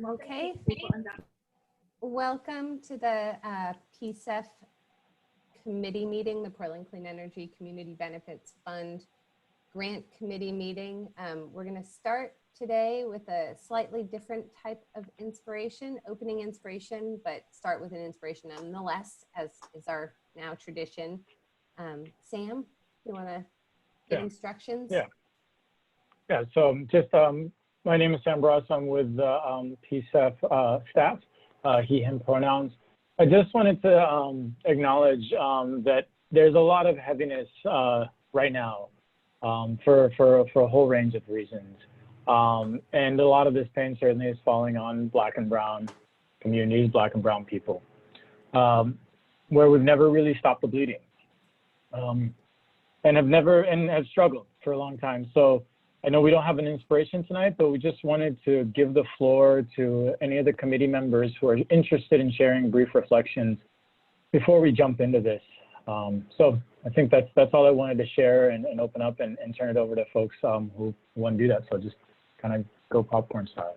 Okay. Welcome to the PCEF committee meeting, the Portland Clean Energy Community Benefits Fund Grant Committee meeting. We're going to start today with a slightly different type of inspiration, opening inspiration, but start with an inspiration nonetheless, as is our now tradition. Sam, you want to give instructions? Yeah, so just my name is Sam Bross. I'm with the PCEF staff, he, him pronouns. I just wanted to acknowledge that there's a lot of heaviness right now for a whole range of reasons. And a lot of this pain certainly is falling on Black and Brown communities, Black and Brown people, where we've never really stopped the bleeding and have struggled for a long time. So I know we don't have an inspiration tonight, but we just wanted to give the floor to any of the committee members who are interested in sharing brief reflections before we jump into this. So I think that's all I wanted to share and open up and turn it over to folks who want to do that. So just kind of go popcorn style.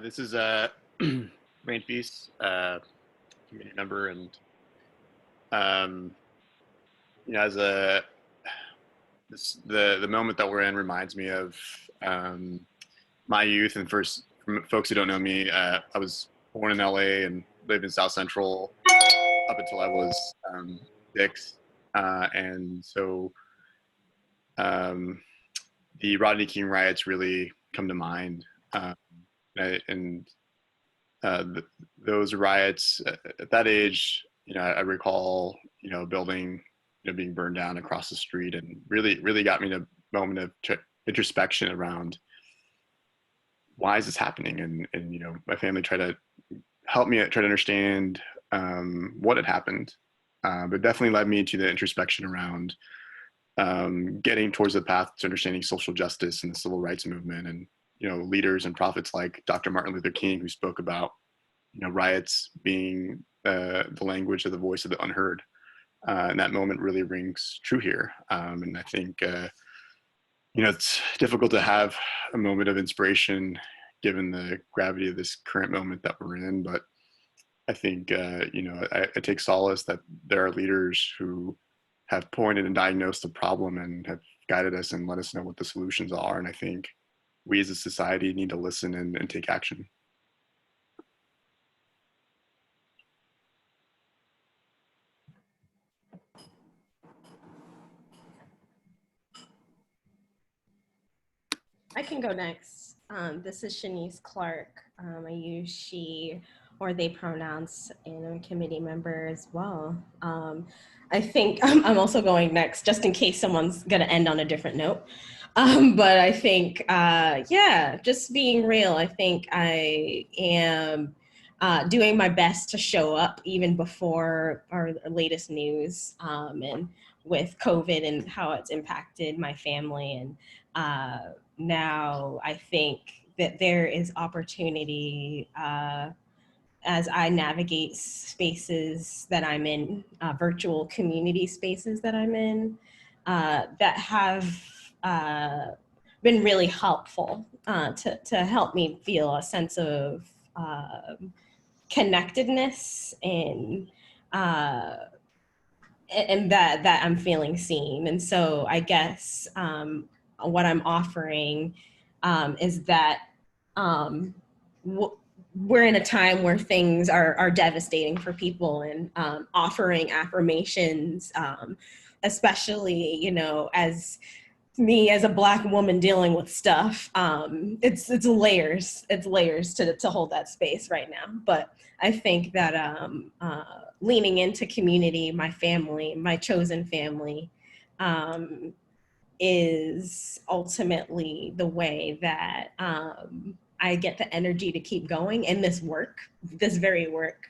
This is Rain Feast, community member, and you know, as the moment that we're in reminds me of my youth. And for folks who don't know me, I was born in LA and lived in South Central up until I was 6, and so the Rodney King riots really come to mind. Those riots at that age, you know, I recall, you know, a building, you know, being burned down across the street, and really got me in a moment of introspection around why is this happening, and you know, my family tried to help me try to understand what had happened, but definitely led me to the introspection around getting towards the path to understanding social justice and the civil rights movement, and you know, leaders and prophets like Dr. Martin Luther King, who spoke about, you know, riots being the language of the voice of the unheard. And that moment really rings true here. And I think, you know, it's difficult to have a moment of inspiration given the gravity of this current moment that we're in. But I think, you know, I take solace that there are leaders who have pointed and diagnosed the problem and have guided us and let us know what the solutions are. And I think we as a society need to listen and take action. I can go next. This is Shanice Clark. I use she or they pronouns, and I'm a committee member as well. I think I'm also going next just in case someone's gonna end on a different note. But I think, yeah, just being real, I think I am doing my best to show up even before our latest news, and with COVID and how it's impacted my family. And now I think that there is opportunity as I navigate spaces that I'm in, virtual community spaces that I'm in, that have been really helpful to help me feel a sense of connectedness and that I'm feeling seen. And so I guess what I'm offering is that we're in a time where things are devastating for people, and offering affirmations, especially, you know, as me as a Black woman dealing with stuff, it's layers to hold that space right now. But I think that leaning into community, my family, my chosen family, is ultimately the way that I get the energy to keep going in this work, this very work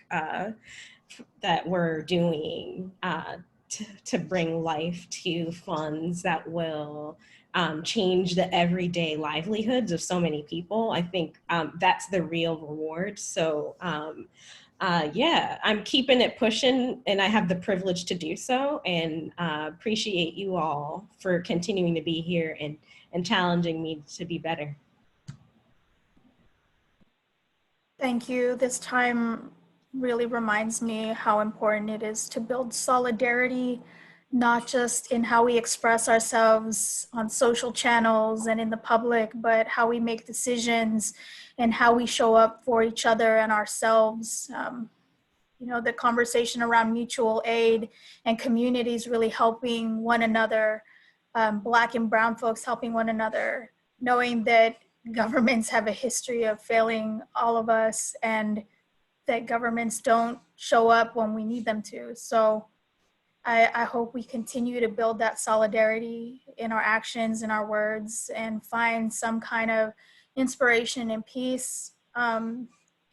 that we're doing to bring life to funds that will change the everyday livelihoods of so many people. I think that's the real reward. So Yeah, I'm keeping it pushing, and I have the privilege to do so, and appreciate you all for continuing to be here and challenging me to be better. Thank you. This time really reminds me how important it is to build solidarity, not just in how we express ourselves on social channels and in the public, but how we make decisions and how we show up for each other and ourselves. You know, the conversation around mutual aid and communities really helping one another, Black and Brown folks helping one another, knowing that governments have a history of failing all of us and that governments don't show up when we need them to. So I hope we continue to build that solidarity in our actions and our words and find some kind of inspiration and peace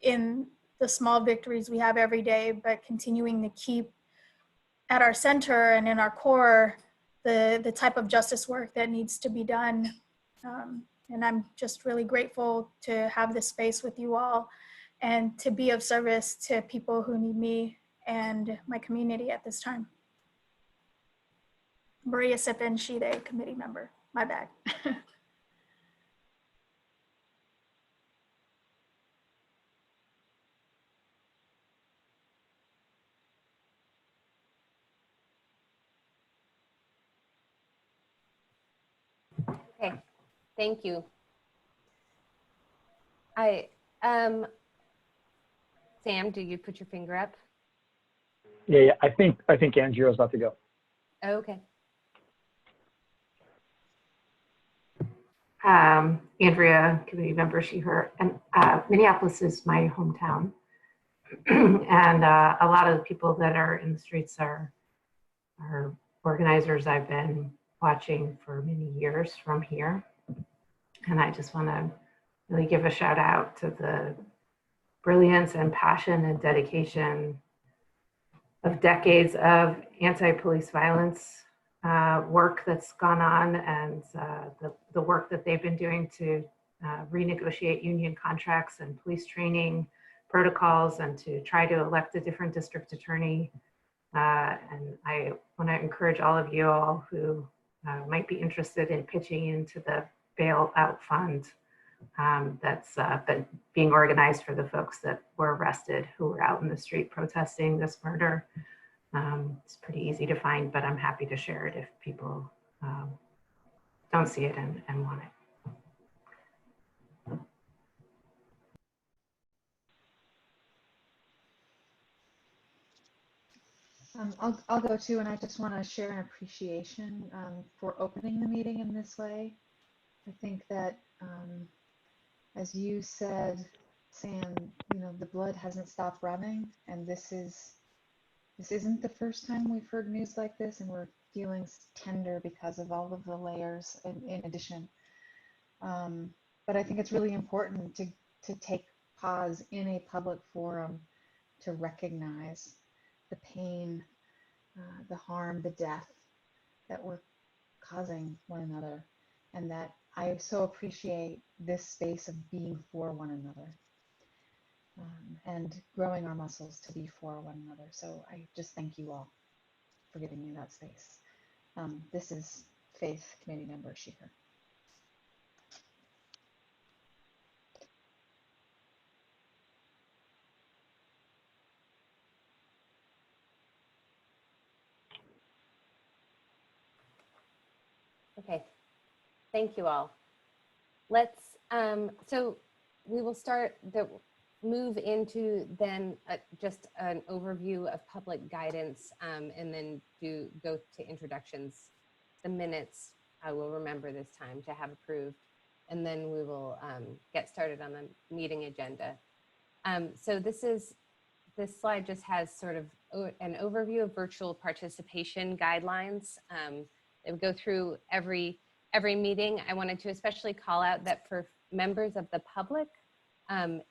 in the small victories we have every day, but continuing to keep at our center and in our core the type of justice work that needs to be done. And I'm just really grateful to have this space with you all and to be of service to people who need me and my community at this time. Maria Sippen, Shide, committee member. My bad. Okay, thank you. Sam, do you put your finger up? Yeah. I think Angie's about to go. Okay. Andrea, community member, she, her, and Minneapolis is my hometown. And a lot of the people that are in the streets are organizers I've been watching for many years from here. And I just want to really give a shout out to the brilliance and passion and dedication of decades of anti-police violence work that's gone on, and the work that they've been doing to renegotiate union contracts and police training protocols and to try to elect a different district attorney. And I want to encourage all of you all who might be interested in pitching into the bailout fund that's been being organized for the folks that were arrested who were out in the street protesting this murder. It's pretty easy to find, but I'm happy to share it if people don't see it and want it. I'll go too, and I just want to share an appreciation for opening the meeting in this way. I think that, as you said, Sam, you know, the blood hasn't stopped running, and this isn't the first time we've heard news like this, and we're feeling tender because of all of the layers in addition. But I think it's really important to take pause in a public forum to recognize the pain, the harm, the death that we're causing one another, and that I so appreciate this space of being for one another and growing our muscles to be for one another. So I just thank you all for giving me that space. This is Faith, committee member Sheeher. Okay, thank you all. Let's, so we will move into then just an overview of public guidance and then go to introductions. The minutes I will remember this time to have approved, and then we will get started on the meeting agenda. So this slide just has sort of an overview of virtual participation guidelines. It would go through every meeting. I wanted to especially call out that for members of the public,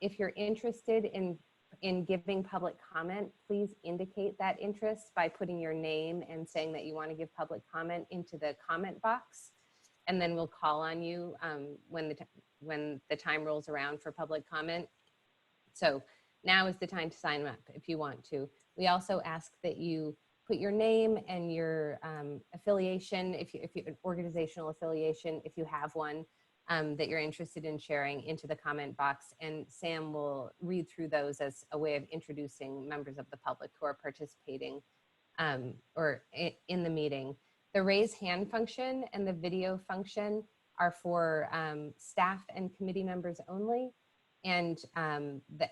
if you're interested in giving public comment, please indicate that interest by putting your name and saying that you want to give public comment into the comment box, and then we'll call on you when the time rolls around for public comment. So now is the time to sign up if you want to. We also ask that you put your name and your affiliation, if you an organizational affiliation, if you have one, that you're interested in sharing, into the comment box, and Sam will read through those as a way of introducing members of the public who are participating or in the meeting. The raise hand function and the video function are for staff and committee members only. And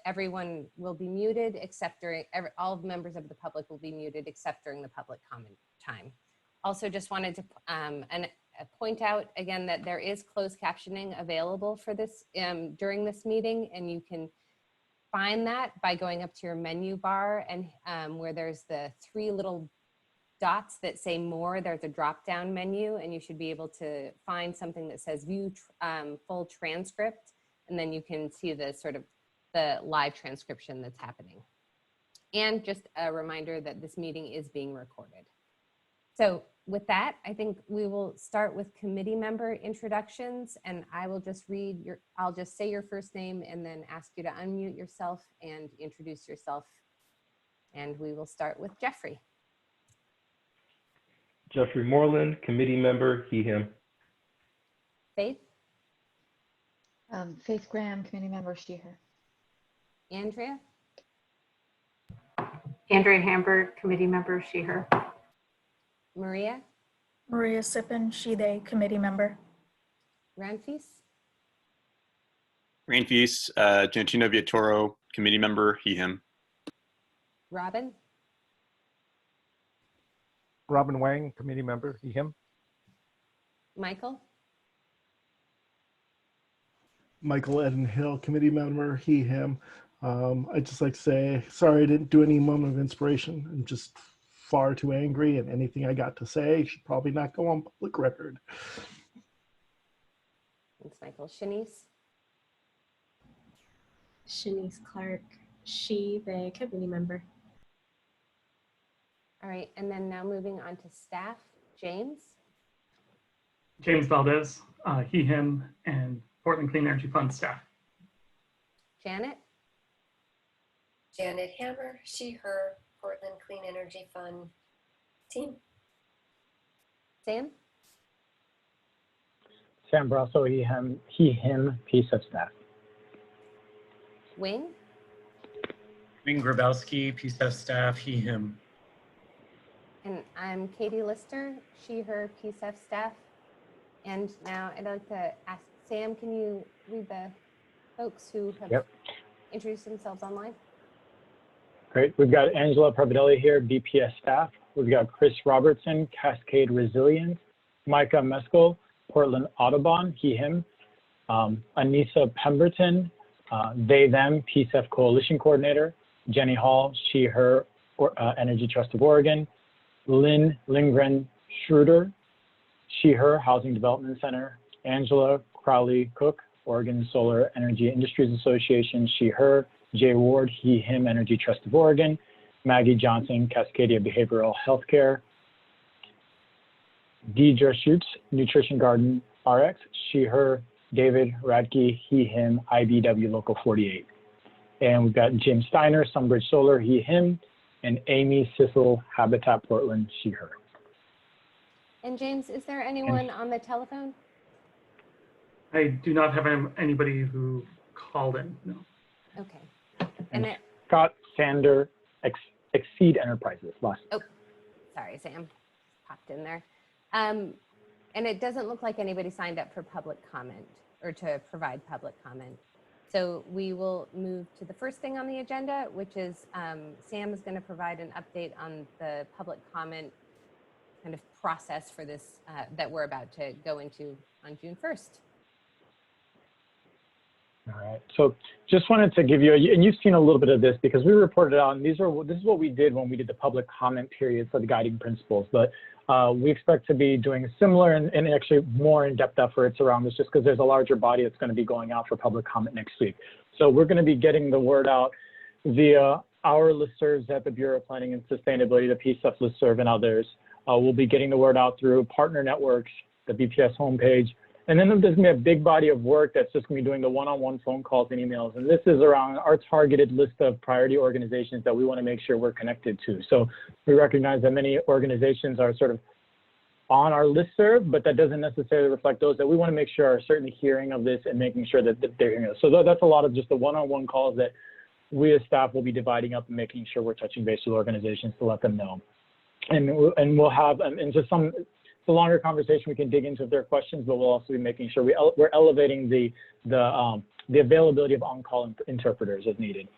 everyone will be muted except during, all members of the public will be muted except during the public comment time. Also just wanted to point out again that there is closed captioning available for this during this meeting, and you can find that by going up to your menu bar and where there's the 3 little dots that say more, there's a drop down menu, and you should be able to find something that says view full transcript. And then you can see the sort of the live transcription that's happening. And just a reminder that this meeting is being recorded. So with that, I think we will start with committee member introductions, and I will just I'll just say your first name and then ask you to unmute yourself and introduce yourself. And we will start with Jeffrey. Jeffrey Moreland, committee member, he, him. Faith? Faith Graham, committee member, she, her. Andrea? Andrea Hamburg, committee member, she, her. Maria? Maria Sippin, she, they, committee member. Ranfis? Rainfeast, Gentino Viatoro, committee member, he, him. Robin? Robin Wang, committee member, he, him. Michael? Michael Eden Hill, committee member, he, him. I'd just like to say, sorry I didn't do any moment of inspiration. I'm just far too angry, and anything I got to say should probably not go on public record. Thanks, Michael. Shanice? Shanice Clark, she, they, committee member. All right, and then now moving on to staff. James? James Valdez, he, him, and Portland Clean Energy Fund staff. Janet? Janet Hammer, she, her, Portland Clean Energy Fund team. Sam? Sam Brasso, he, him, PCEF staff. Wing? Wing Grabowski, PCEF staff, he, him. And I'm Katie Lister, she, her, PCEF staff. And now I'd like to ask Sam, can you read the folks who have introduced themselves online? Great. We've got Angela Providelli here, BPS staff. We've got Chris Robertson, Cascade Resilience. Micah Meskel, Portland Audubon, he, him. Anissa Pemberton, they, them, PCEF Coalition Coordinator. Jenny Hall, she, her, Energy Trust of Oregon. Lynn Lindgren Schroeder, she, her, Housing Development Center. Angela Crowley Cook, Oregon Solar Energy Industries Association, she, her. Jay Ward, he, him, Energy Trust of Oregon. Maggie Johnson, Cascadia Behavioral Healthcare. Deidre Schutz, Nutrition Garden RX, she, her. David Radke, he, him, IBW Local 48. And we've got Jim Steiner, Sunbridge Solar, he, him. And Amy Sissel, Habitat Portland, she, her. And James, is there anyone on the telephone? I do not have anybody who called in, no. Okay. And Scott Sander, Exceed Enterprises. Oh, sorry, Sam, popped in there. And it doesn't look like anybody signed up for public comment or to provide public comment. So we will move to the first thing on the agenda, which is Sam is going to provide an update on the public comment kind of process for this that we're about to go into on June 1st. All right. So just wanted to give you, and you've seen a little bit of this because we reported on, this is what we did when we did the public comment period for the guiding principles. But we expect to be doing similar and actually more in-depth efforts around this just because there's a larger body that's going to be going out for public comment next week. So we're going to be getting the word out via our listservs at the Bureau of Planning and Sustainability, the PCEF listserv, and others. We'll be getting the word out through partner networks, the BPS homepage, And then there's going to be a big body of work that's just going to be doing the one-on-one phone calls and emails. And this is around our targeted list of priority organizations that we want to make sure we're connected to. So we recognize that many organizations are sort of on our listserv, but that doesn't necessarily reflect those that we want to make sure are certainly hearing of this and making sure that they're hearing it. So that's a lot of just the one-on-one calls that we as staff will be dividing up and making sure we're touching base with organizations to let them know. And we'll have, and just it's a longer conversation we can dig into if there are questions, but we'll also be making sure we're elevating the availability of on-call interpreters as needed.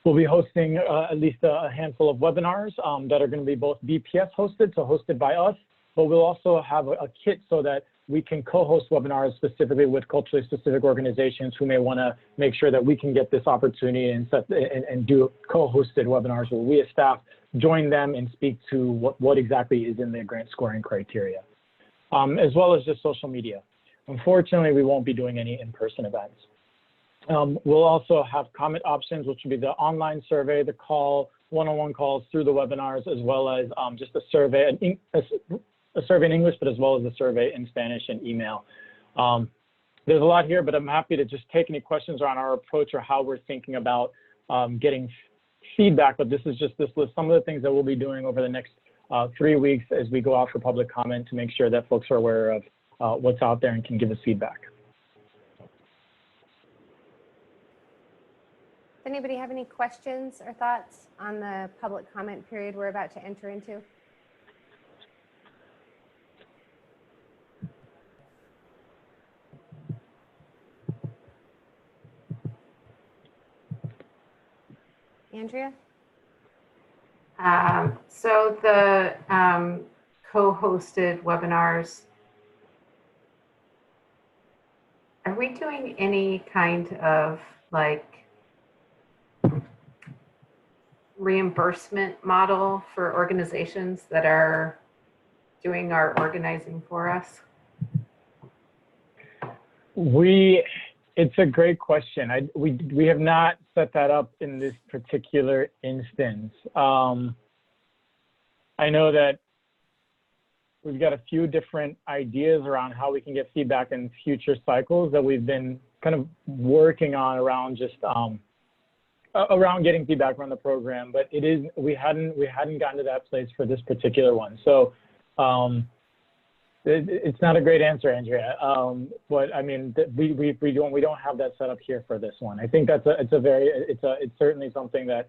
We'll be hosting at least a handful of webinars that are going to be both BPS hosted, so hosted by us, but we'll also have a kit so that we can co-host webinars specifically with culturally specific organizations who may want to make sure that we can get this opportunity and do co-hosted webinars where we as staff join them and speak to what exactly is in the grant scoring criteria, as well as just social media. Unfortunately, we won't be doing any in-person events. We'll also have comment options, which will be the online survey, the call, one-on-one calls through the webinars, as well as just a survey in English, but as well as a survey in Spanish and email. There's a lot here, but I'm happy to just take any questions around our approach or how we're thinking about getting feedback, but this is just this list, some of the things that we'll be doing over the next 3 weeks as we go out for public comment to make sure that folks are aware of what's out there and can give us feedback. Does anybody have any questions or thoughts on the public comment period we're about to enter into? Andrea? So the co-hosted webinars, are we doing any kind of like reimbursement model for organizations that are doing our organizing for us? It's a great question. We have not set that up in this particular instance. I know that we've got a few different ideas around how we can get feedback in future cycles that we've been kind of working on around just around getting feedback around the program, but we hadn't gotten to that place for this particular one. So it's not a great answer, Andrea. But I mean, we don't have that set up here for this one. I think it's certainly something that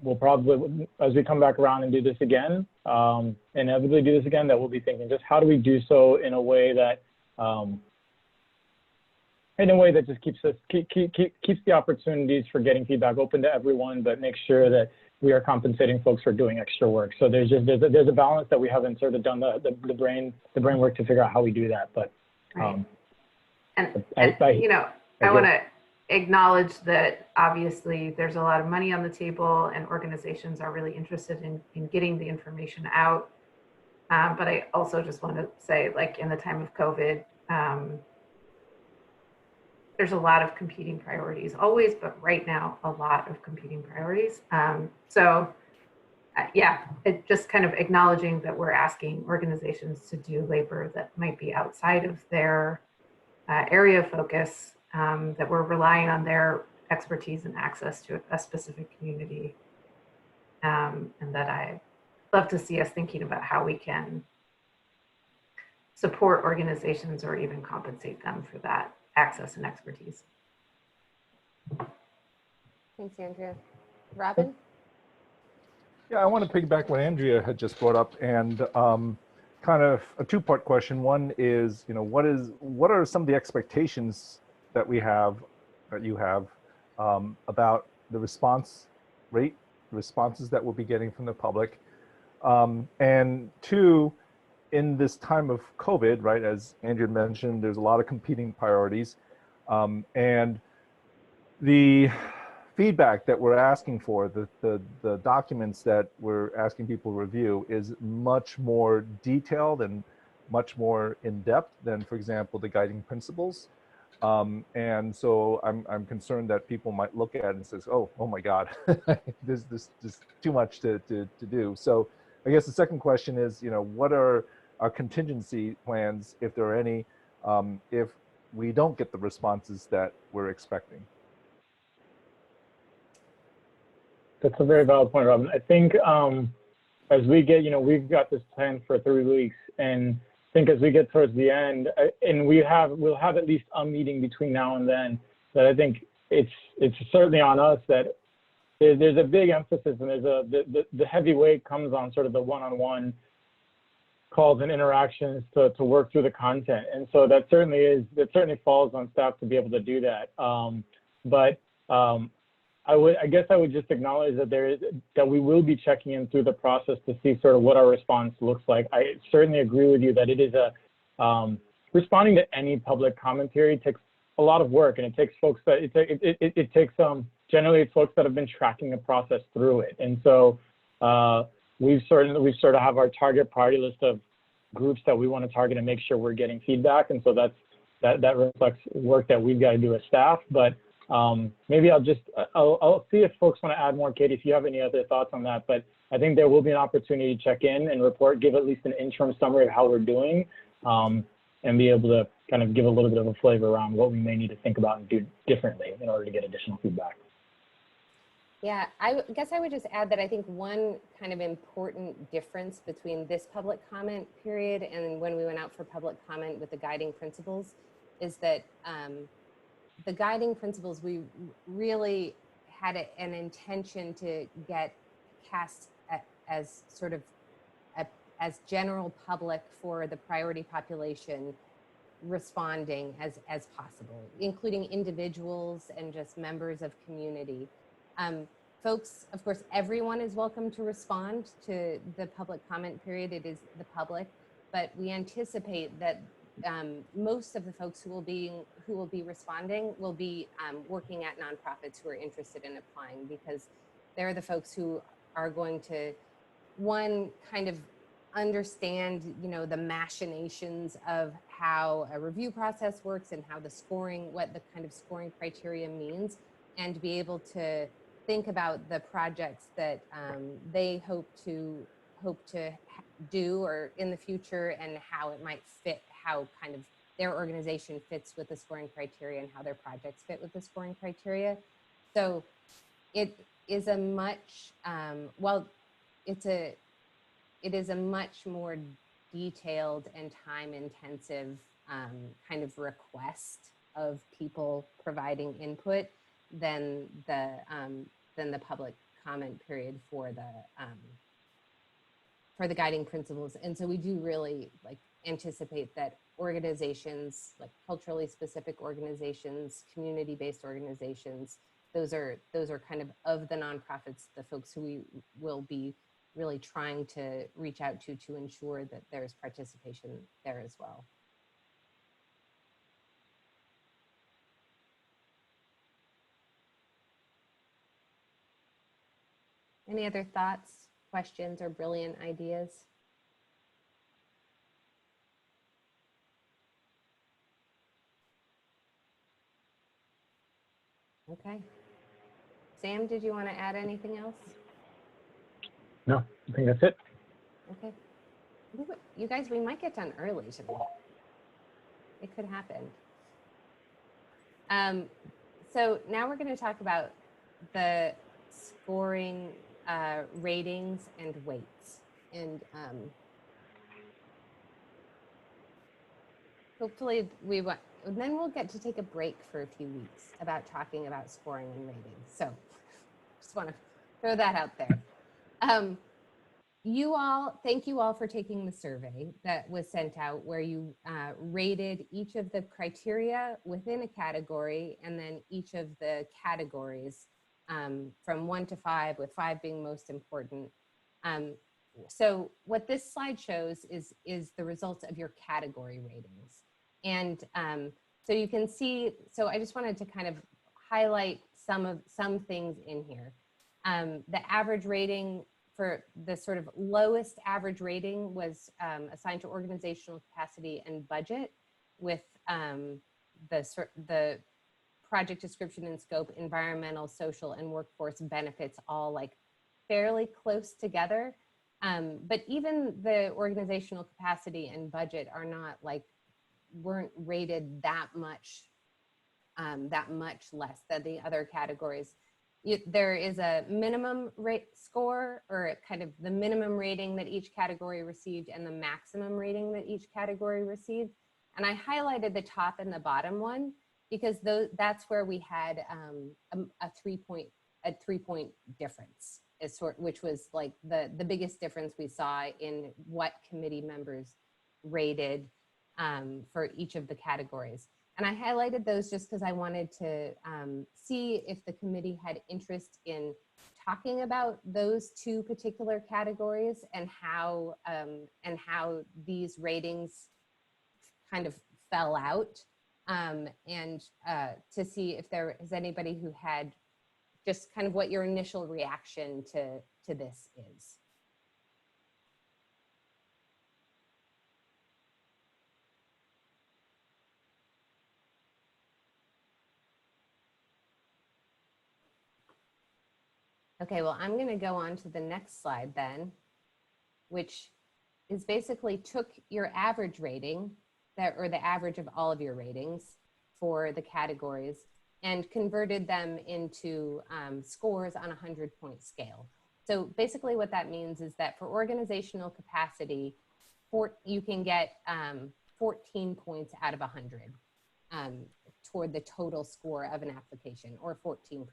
we'll probably, as we come back around and do this again, inevitably do this again, that we'll be thinking just how do we do so in a way that just keeps the opportunities for getting feedback open to everyone, but make sure that we are compensating folks for doing extra work. So there's a balance that we haven't sort of done the brain work to figure out how we do that. But right. I want to acknowledge that obviously there's a lot of money on the table and organizations are really interested in getting the information out. But I also just want to say, like in the time of COVID, there's a lot of competing priorities always, but right now, a lot of competing priorities. It just kind of acknowledging that we're asking organizations to do labor that might be outside of their area of focus, that we're relying on their expertise and access to a specific community. And that I love to see us thinking about how we can support organizations or even compensate them for that access and expertise. Thanks, Andrea. Robin? Yeah, I want to piggyback what Andrea had just brought up, and kind of a two-part question. One is, what are some of the expectations that you have about the response rate, responses that we'll be getting from the public, and two, in this time of COVID, right, as Andrea mentioned, there's a lot of competing priorities, and the feedback that we're asking for, the documents that we're asking people to review is much more detailed and much more in-depth than, for example, the guiding principles. And so I'm concerned that people might look at it and says, oh my God, there's too much to do. So I guess the second question is, what are contingency plans, if there are any, if we don't get the responses that we're expecting. That's a very valid point, Robin. I think as we get, we've got this plan for 3 weeks, and I think as we get towards the end, and we'll have at least a meeting between now and then, that I think it's certainly on us that there's a big emphasis, and there's the heavy weight comes on sort of the one-on-one calls and interactions to work through the content, and so that certainly falls on staff to be able to do that. I guess I would just acknowledge that we will be checking in through the process to see sort of what our response looks like. I certainly agree with you that it is responding to any public commentary takes a lot of work, and it takes folks that it takes generally it's folks that have been tracking the process through it, and so we sort of have our target priority list of groups that we want to target and make sure we're getting feedback, and so that reflects work that we've got to do as staff, but. Maybe I'll see if folks want to add more. Katie, if you have any other thoughts on that, but I think there will be an opportunity to check in and report, give at least an interim summary of how we're doing, and be able to kind of give a little bit of a flavor around what we may need to think about and do differently in order to get additional feedback. Yeah, I guess I would just add that I think one kind of important difference between this public comment period and when we went out for public comment with the guiding principles is that the guiding principles, we really had an intention to get cast as sort of as general public for the priority population responding as possible, including individuals and just members of community. Folks, of course, everyone is welcome to respond to the public comment period. It is the public, but we anticipate that most of the folks who will be responding will be working at nonprofits who are interested in applying, because they're the folks who are going to, one, kind of understand, the machinations of how a review process works and how the scoring, what the kind of scoring criteria means, and be able to think about the projects that they hope to do or in the future, and how it might fit, how kind of their organization fits with the scoring criteria and how their projects fit with the scoring criteria. So it is a much, it is a much more detailed and time-intensive kind of request of people providing input than the public comment period for the guiding principles. And so we do really anticipate that organizations, like culturally specific organizations, community-based organizations, those are kind of the nonprofits, the folks who we will be really trying to reach out to ensure that there's participation there as well. Any other thoughts, questions, or brilliant ideas? Okay. Sam, did you want to add anything else? No, I think that's it. Okay. You guys, we might get done early today. It could happen. So now we're going to talk about the scoring ratings and weights. And hopefully then we'll get to take a break for a few weeks about talking about scoring and ratings. So just want to throw that out there. Thank you all for taking the survey that was sent out, where you rated each of the criteria within a category, and then each of the categories from 1 to 5, with 5 being most important. So what this slide shows is the results of your category ratings. And so you can see, so I just wanted to kind of highlight some things in here. The average rating for the sort of lowest average rating was assigned to organizational capacity and budget, with the project description and scope, environmental, social, and workforce benefits all fairly close together. But even the organizational capacity and budget are not like, weren't rated that much less than the other categories. There is a minimum rate score, or kind of the minimum rating that each category received and the maximum rating that each category received. And I highlighted the top and the bottom one because that's where we had a 3-point difference, which was like the biggest difference we saw in what committee members rated for each of the categories. And I highlighted those just because I wanted to see if the committee had interest in talking about those two particular categories and how these ratings kind of fell out, and to see if there is anybody who had just kind of what your initial reaction to this is. Okay, well, I'm going to go on to the next slide then, which is basically took your average rating, or the average of all of your ratings for the categories, and converted them into scores on a 100-point scale. So basically what that means is that for organizational capacity, you can get 14 points out of 100 toward the total score of an application, or 14%.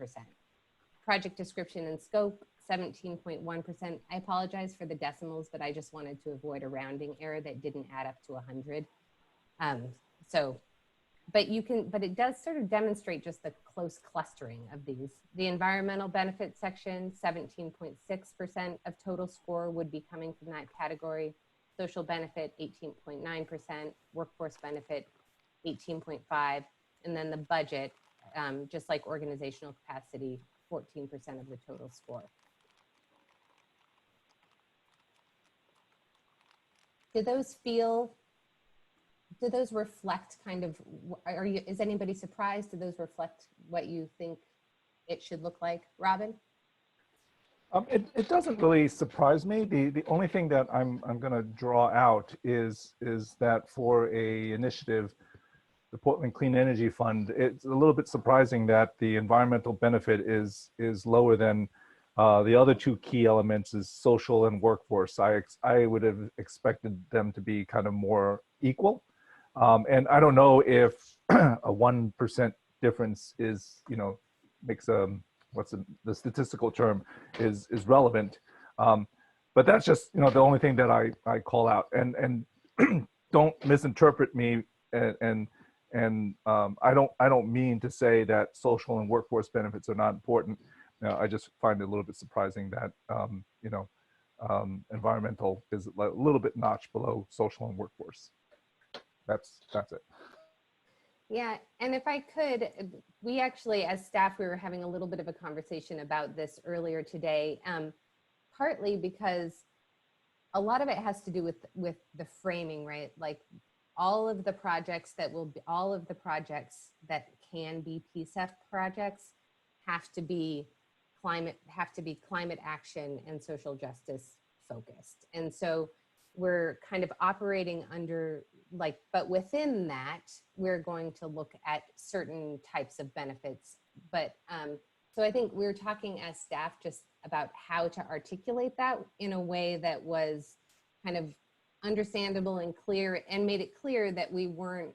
Project description and scope, 17.1%. I apologize for the decimals, but I just wanted to avoid a rounding error that didn't add up to 100. But it does sort of demonstrate just the close clustering of these. The environmental benefits section, 17.6% of total score would be coming from that category. Social benefit, 18.9%. Workforce benefit, 18.5%. And then the budget, just like organizational capacity, 14% of the total score. Do those reflect kind of, is anybody surprised? Do those reflect what you think it should look like? Robin? It doesn't really surprise me. The only thing that I'm going to draw out is that for a initiative, the Portland Clean Energy Fund, it's a little bit surprising that the environmental benefit is lower than the other two key elements, is social and workforce. I would have expected them to be kind of more equal. And I don't know if a 1% difference is, makes what's the statistical term is relevant. But that's just, the only thing that I call out, and don't misinterpret me, and I don't mean to say that social and workforce benefits are not important. I just find it a little bit surprising that environmental is a little bit notch below social and workforce. That's it. Yeah, and if I could, we actually, as staff, we were having a little bit of a conversation about this earlier today, partly because a lot of it has to do with the framing, right? Like all of the projects that can be PCEF projects have to be climate action and social justice focused. And so we're kind of operating under but within that, we're going to look at certain types of benefits. But so I think we're talking as staff just about how to articulate that in a way that was kind of understandable and clear, and made it clear that we weren't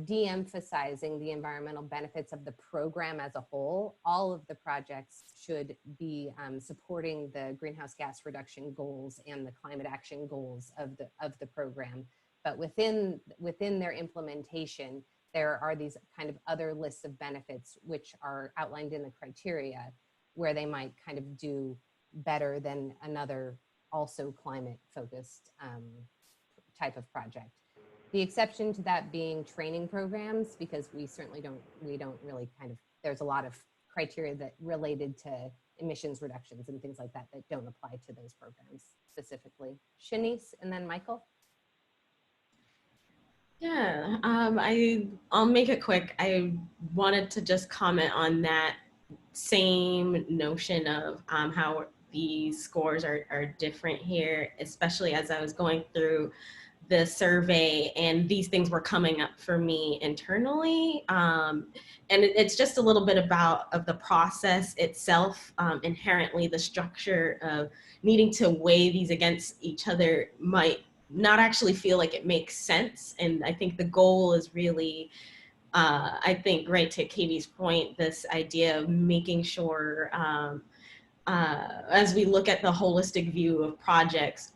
de-emphasizing the environmental benefits of the program as a whole. All of the projects should be supporting the greenhouse gas reduction goals and the climate action goals of the program. But within their implementation, there are these kind of other lists of benefits which are outlined in the criteria where they might kind of do better than another also climate focused type of project. The exception to that being training programs, because we don't really kind of, there's a lot of criteria that related to emissions reductions and things like that that don't apply to those programs specifically. Shanice and then Michael. Yeah, I'll make it quick. I wanted to just comment on that same notion of how these scores are different here, especially as I was going through the survey and these things were coming up for me internally. And it's just a little bit of the process itself. Inherently, the structure of needing to weigh these against each other might not actually feel like it makes sense. And I think the goal is really, I think, right to Katie's point, this idea of making sure as we look at the holistic view of projects,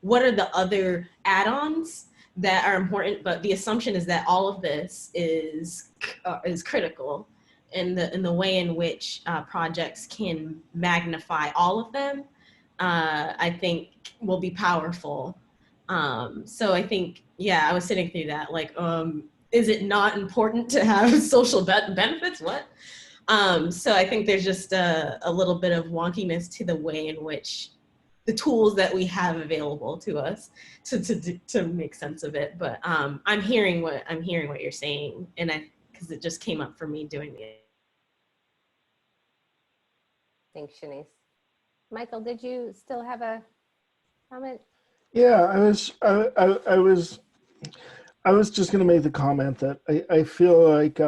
what are the other add-ons that are important? But the assumption is that all of this is critical in the way in which projects can magnify all of them. I think will be powerful. So I think, yeah, I was sitting through that, like, is it not important to have social benefits? What? So I think there's just a little bit of wonkiness to the way in which the tools that we have available to us to make sense of it. But I'm hearing what you're saying, and because it just came up for me doing it. Thanks, Shanice. Michael, did you still have a comment? Yeah, I was just going to make the comment that I feel like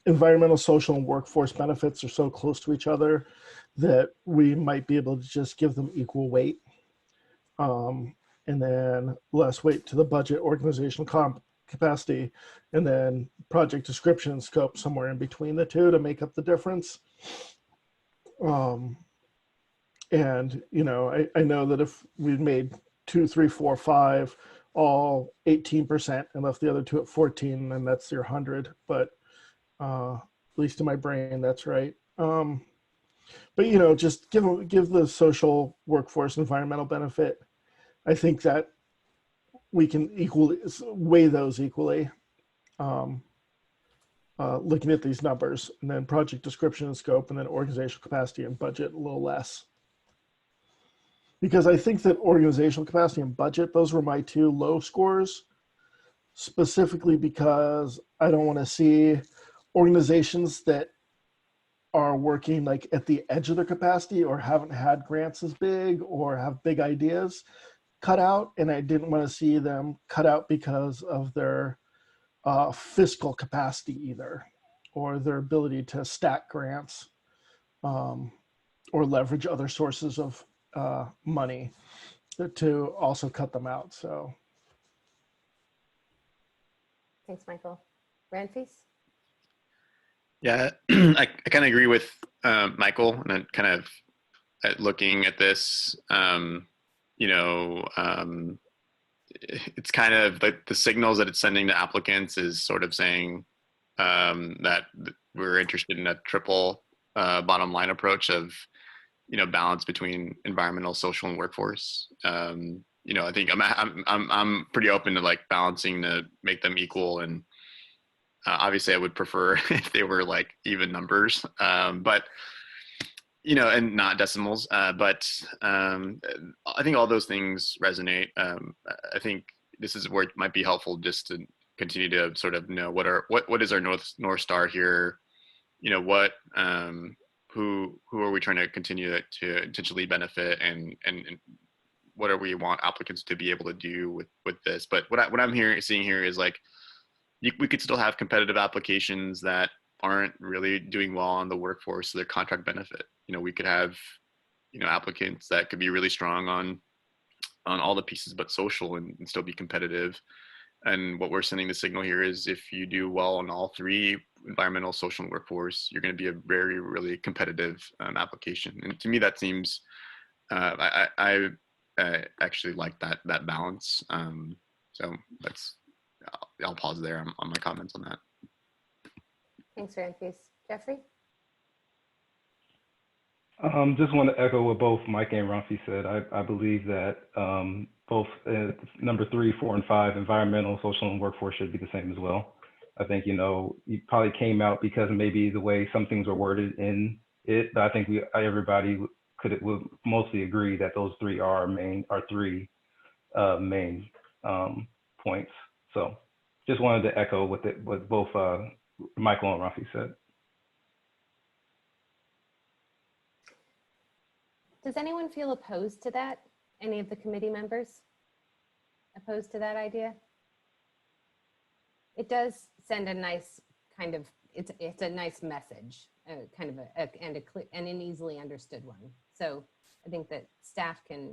environmental, social, and workforce benefits are so close to each other that we might be able to just give them equal weight, and then less weight to the budget, organizational capacity, and then project description and scope somewhere in between the two to make up the difference. And you know, I know that if we'd made 2, 3, 4, 5 all 18% and left the other two at 14, then that's your 100. But at least in my brain, that's right. But you know, just give the social, workforce, environmental benefit. I think that we can equally weigh those equally. Looking at these numbers, and then project description and scope, and then organizational capacity and budget a little less. Because I think that organizational capacity and budget, those were my two low scores, specifically because I don't want to see organizations that are working like at the edge of their capacity or haven't had grants as big or have big ideas cut out. And I didn't want to see them cut out because of their fiscal capacity either, or their ability to stack grants or leverage other sources of money to also cut them out. So Thanks, Michael. Ranfis? Yeah, I kind of agree with Michael, and then kind of looking at this, you know, it's kind of like the signals that it's sending to applicants is sort of saying that we're interested in a triple bottom line approach of, you know, balance between environmental, social, and workforce. You know, I think I'm pretty open to like balancing to make them equal, and obviously I would prefer if they were like even numbers, but you know, and not decimals. But I think all those things resonate. I think this is where it might be helpful just to continue to sort of know what is our North Star here. You know, what who are we trying to continue to intentionally benefit, and what do we want applicants to be able to do with this. But what I'm seeing here is like we could still have competitive applications that aren't really doing well on the workforce, so their contract benefit. You know, we could have, you know, applicants that could be really strong on all the pieces but social and still be competitive. And what we're sending the signal here is if you do well on all three, environmental, social, and workforce, you're going to be a very, really competitive application. And to me, that seems, I actually like that balance. So I'll pause there on my comments on that. Thanks, Ranfis. Jeffrey? Just want to echo what both Mike and Ramfi said. I believe that both number 3, 4, and 5, environmental, social, and workforce should be the same as well. I think, you know, you probably came out because maybe the way some things were worded in it, but I think everybody would mostly agree that those three are three main points. So just wanted to echo what both Michael and Rafi said. Does anyone feel opposed to that? Any of the committee members opposed to that idea? It does send a nice kind of, it's a nice message, kind of and an easily understood one. So I think that staff can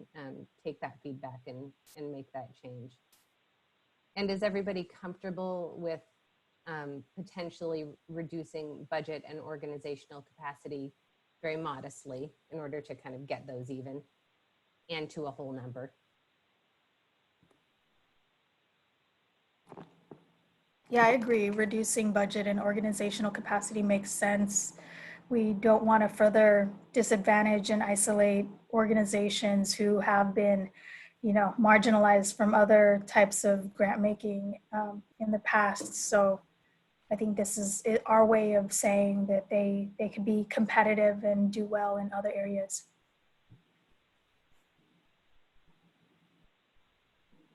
take that feedback and make that change. And is everybody comfortable with potentially reducing budget and organizational capacity very modestly in order to kind of get those even and to a whole number? Yeah, I agree. Reducing budget and organizational capacity makes sense. We don't want to further disadvantage and isolate organizations who have been, marginalized from other types of grant making in the past. So I think this is our way of saying that they can be competitive and do well in other areas.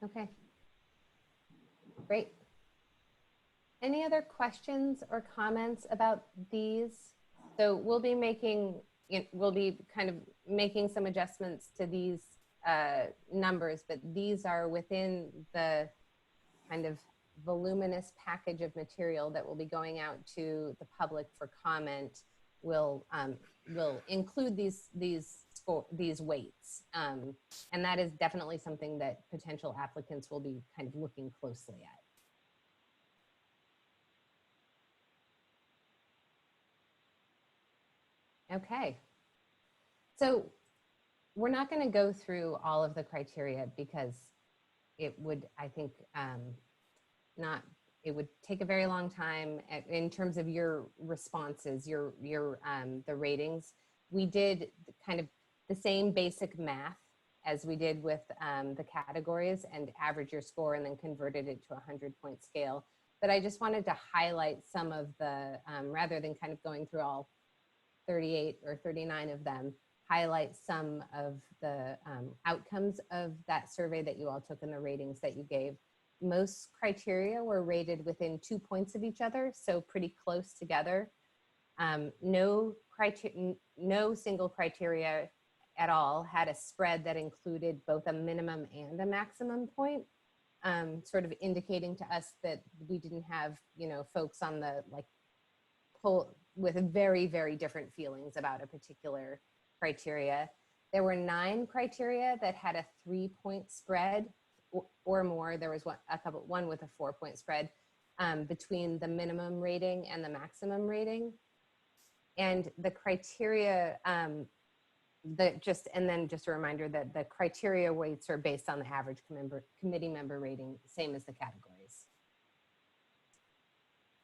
Okay, great. Any other questions or comments about these? So we'll be kind of making some adjustments to these numbers, but these are within the kind of voluminous package of material that will be going out to the public for comment. Will include these weights, and that is definitely something that potential applicants will be kind of looking closely at. Okay, so we're not going to go through all of the criteria because it would, I think, it would take a very long time in terms of your responses, the ratings. We did kind of the same basic math as we did with the categories and average your score and then converted it to a 100-point scale. But I just wanted to highlight some of the, rather than kind of going through all 38 or 39 of them, highlight some of the outcomes of that survey that you all took and the ratings that you gave. Most criteria were rated within 2 points of each other, so pretty close together. No single criteria at all had a spread that included both a minimum and a maximum point, sort of indicating to us that we didn't have, folks on the poll with very, very different feelings about a particular criteria. There were 9 criteria that had a 3-point spread or more. There was one with a 4-point spread between the minimum rating and the maximum rating. And the criteria, just a reminder that the criteria weights are based on the average committee member rating, same as the categories.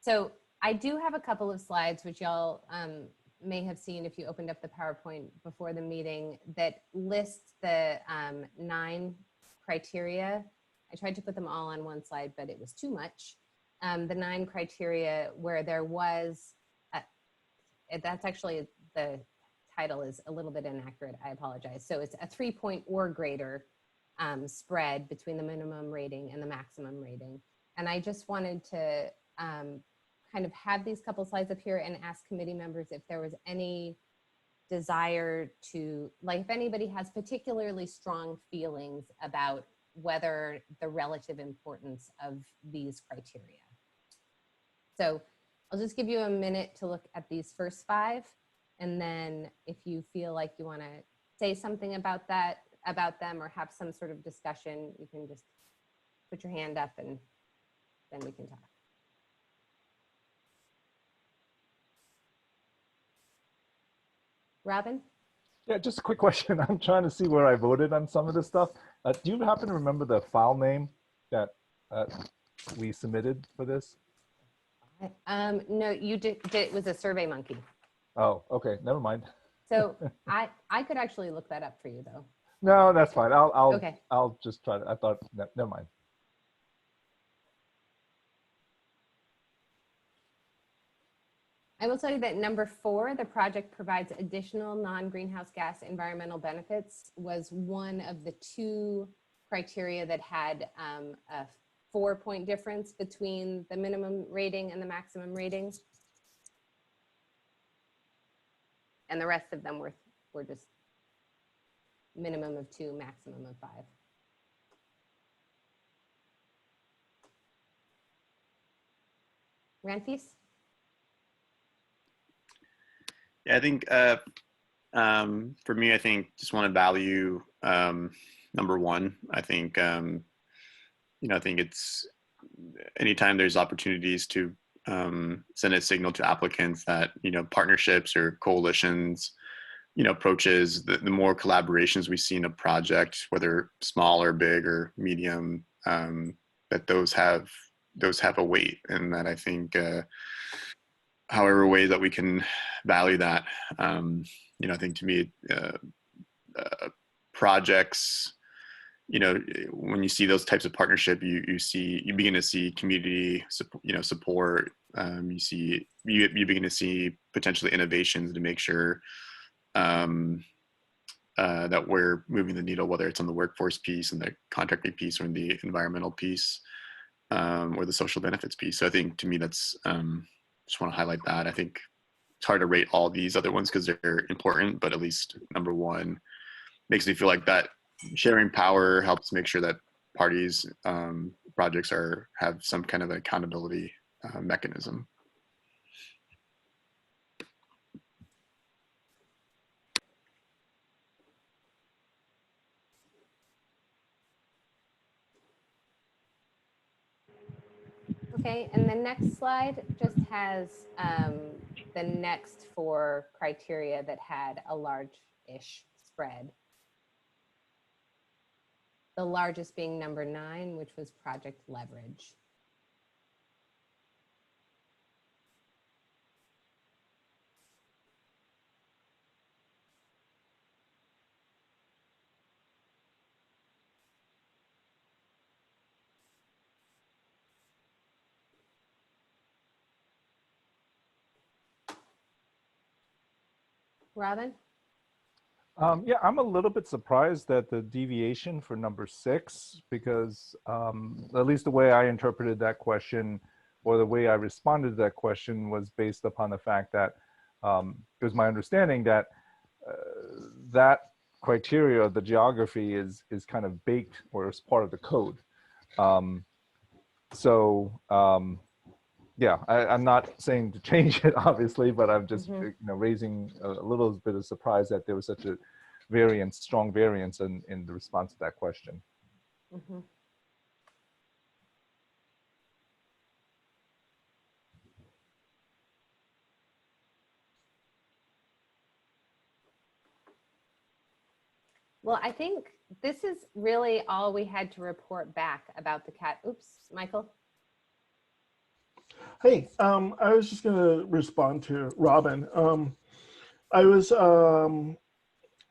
So I do have a couple of slides which y'all may have seen if you opened up the PowerPoint before the meeting that list the 9 criteria. I tried to put them all on one slide, but it was too much. The 9 criteria where there was, that's actually, the title is a little bit inaccurate, I apologize. So it's a 3-point or greater spread between the minimum rating and the maximum rating. And I just wanted to kind of have these couple slides up here and ask committee members if there was any desire to, if anybody has particularly strong feelings about whether the relative importance of these criteria. So I'll just give you a minute to look at these first 5. And then if you feel like you want to say something about them or have some sort of discussion, you can just put your hand up and then we can talk. Robin? Yeah, just a quick question. I'm trying to see where I voted on some of this stuff. Do you happen to remember the file name that we submitted for this? No, you did. It was a Survey Monkey. Oh, okay. Never mind. So I could actually look that up for you though. No, that's fine. Okay. I'll just try to, I thought, never mind. I will tell you that number 4, the project provides additional non-greenhouse gas environmental benefits, was one of the 2 criteria that had a 4-point difference between the minimum rating and the maximum rating. And the rest of them were just minimum of 2, maximum of 5. Ramfis? Yeah, I think for me, I think just want to value number one. I think I think it's anytime there's opportunities to send a signal to applicants that partnerships or coalitions, approaches, the more collaborations we see in a project, whether small or big or medium, that those have a weight, and that I think however way that we can value that, I think to me projects, when you see those types of partnership, you begin to see community support. You begin to see potentially innovations to make sure that we're moving the needle, whether it's on the workforce piece and the contracting piece or in the environmental piece, or the social benefits piece. So I think to me that's just want to highlight that. I think it's hard to rate all these other ones because they're important, but at least number one makes me feel like that sharing power helps make sure that parties, projects have some kind of accountability mechanism. Okay, and the next slide just has the next 4 criteria that had a large-ish spread. The largest being number 9, which was project leverage. Robin? Yeah, I'm a little bit surprised at the deviation for number 6, because at least the way I interpreted that question, or the way I responded to that question, was based upon the fact that it was my understanding that that criteria, the geography, is kind of baked or is part of the code. Yeah, I'm not saying to change it, obviously, but I'm just raising a little bit of surprise that there was such a strong variance in the response to that question. Mm-hmm. Well, I think this is really all we had to report back about the cat. Oops, Michael. Hey, I was just going to respond to Robin.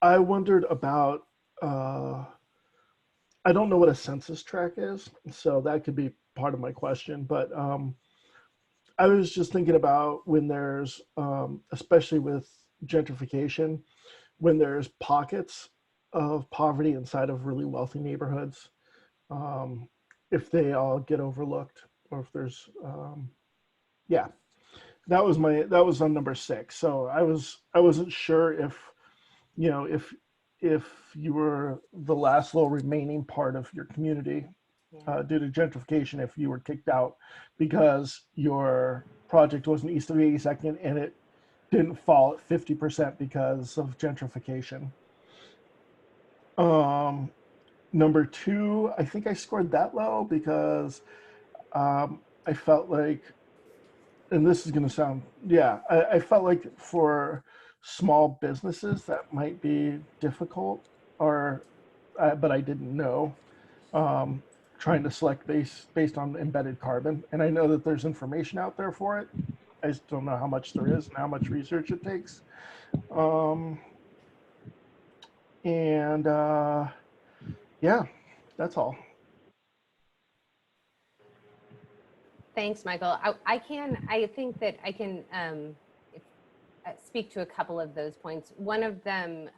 I wondered about, I don't know what a census tract is, so that could be part of my question, but I was just thinking about when there's, especially with gentrification, when there's pockets of poverty inside of really wealthy neighborhoods, if they all get overlooked, or if there's, yeah, that was on number 6. So I wasn't sure if, if you were the last little remaining part of your community due to gentrification, if you were kicked out because your project wasn't east of 82nd and it didn't fall at 50% because of gentrification. Number 2, I think I scored that low because I felt like, and this is going to sound, I felt like for small businesses that might be difficult, or but I didn't know, trying to select based on embedded carbon. And I know that there's information out there for it. I just don't know how much there is and how much research it takes. Yeah, that's all. Thanks, Michael. I think that I can speak to a couple of those points. One of them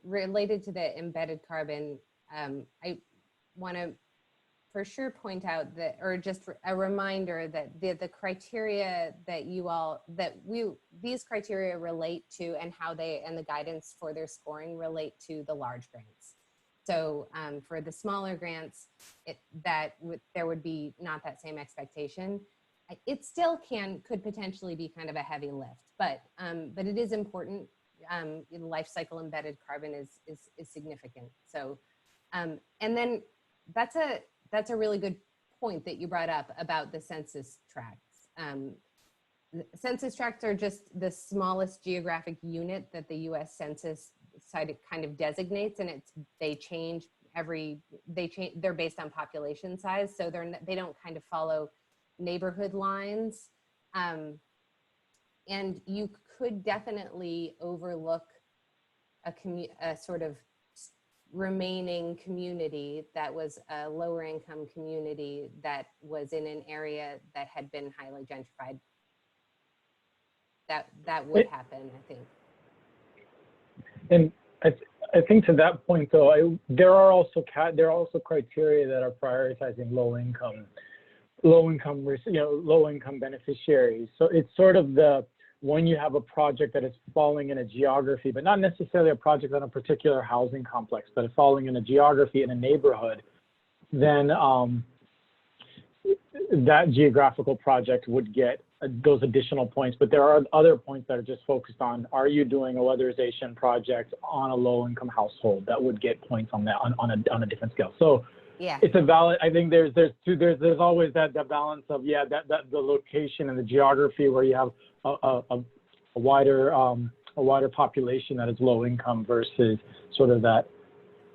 related to the embedded carbon. I want to for sure point out that, or just a reminder that the criteria that these criteria relate to, and how and the guidance for their scoring relate to the large grants. So for the smaller grants, there would be not that same expectation. It still could potentially be kind of a heavy lift, but it is important. Life cycle embedded carbon is significant. So, and then that's a really good point that you brought up about the census tracts. Census tracts are just the smallest geographic unit that the U.S. Census site kind of designates, and they're based on population size, so they don't kind of follow neighborhood lines, and you could definitely overlook a sort of remaining community that was a lower income community that was in an area that had been highly gentrified. That would happen, I think. And I think to that point, though, there are also criteria that are prioritizing low income beneficiaries. So it's sort of when you have a project that is falling in a geography, but not necessarily a project on a particular housing complex, but it's falling in a geography in a neighborhood, then that geographical project would get those additional points. But there are other points that are just focused on, are you doing a weatherization project on a low income household? That would get points on that on a different scale. So yeah, it's a valid. I think there's always that balance of that the location and the geography where you have a wider population that is low income versus sort of that.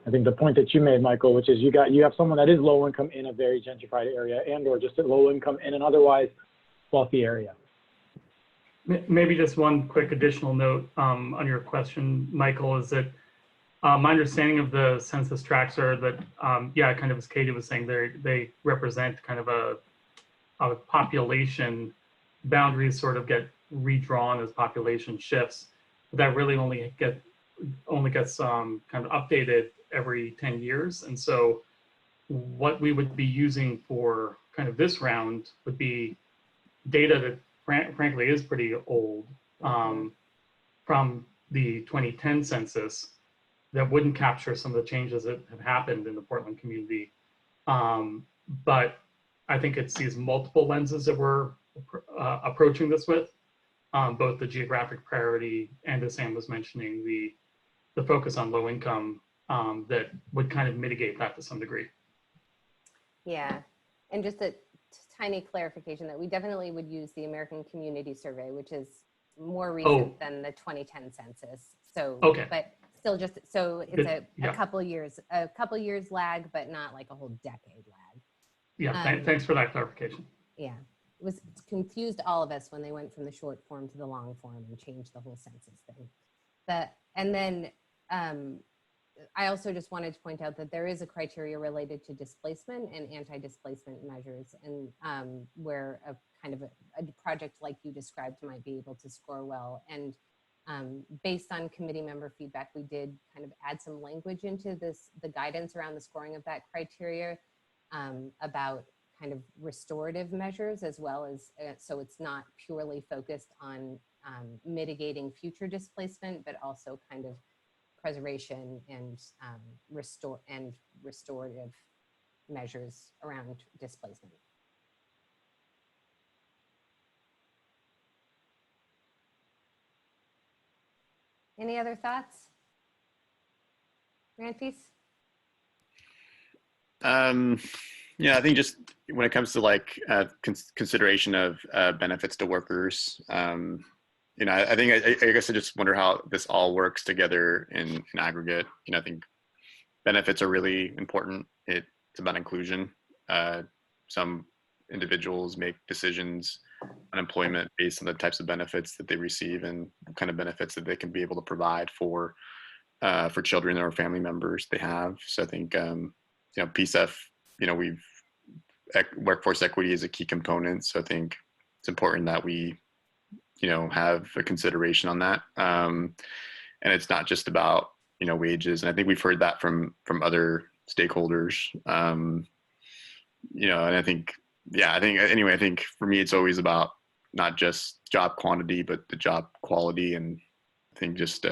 I think the point that you made, Michael, which is you have someone that is low income in a very gentrified area, and or just a low income in an otherwise wealthy area. Maybe just one quick additional note on your question, Michael, is that my understanding of the census tracts are that, kind of as Katie was saying, they represent kind of a population. Boundaries sort of get redrawn as population shifts, but that really only gets kind of updated every 10 years. And so what we would be using for kind of this round would be data that frankly is pretty old, from the 2010 census, that wouldn't capture some of the changes that have happened in the Portland community. But I think it sees multiple lenses that we're approaching this with, both the geographic priority and, as Sam was mentioning, the focus on low income, that would kind of mitigate that to some degree. Yeah, and just a tiny clarification that we definitely would use the American Community Survey, which is more recent than the 2010 census. So, okay. But still just, so it's a couple years lag, but not like a whole decade lag. Yeah, thanks for that clarification. Yeah, it confused all of us when they went from the short form to the long form and changed the whole census thing. And then I also just wanted to point out that there is a criteria related to displacement and anti-displacement measures, and where a kind of a project like you described might be able to score well. And based on committee member feedback, we did kind of add some language into the guidance around the scoring of that criteria, about kind of restorative measures, as well as, so it's not purely focused on mitigating future displacement, but also kind of preservation and restorative measures around displacement. Any other thoughts? Ramfis? Yeah, I think just when it comes to like consideration of benefits to workers, I think I guess I just wonder how this all works together in aggregate. I think benefits are really important. It's about inclusion. Some individuals make decisions on employment based on the types of benefits that they receive and the kind of benefits that they can be able to provide for children or family members they have. So I think PCEF, workforce equity is a key component. So I think it's important that we have a consideration on that. And it's not just about, wages. And I think we've heard that from other stakeholders. And I think, yeah, anyway, I think for me, it's always about not just job quantity, but the job quality. And I think just,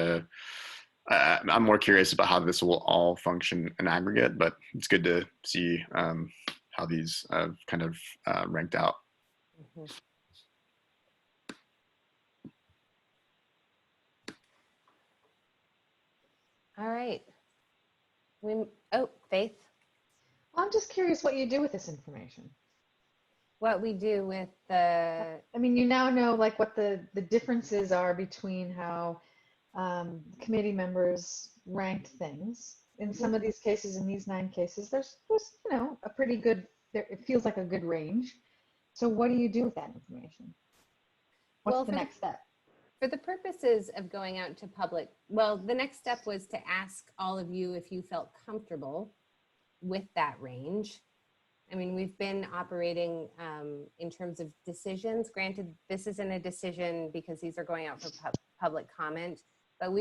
I'm more curious about how this will all function in aggregate, but it's good to see how these kind of ranked out. Mhm. All right. Oh, Faith, I'm just curious what you do with this information. what we do with the, I mean, you now know like what the differences are between how committee members ranked things. In some of these cases, in these 9 cases, there's a pretty good, it feels like a good range. So what do you do with that information? What's well, the next step? for the purposes of going out to public, well, the next step was to ask all of you if you felt comfortable with that range. I mean, we've been operating in terms of decisions. Granted, this isn't a decision because these are going out for public comment, but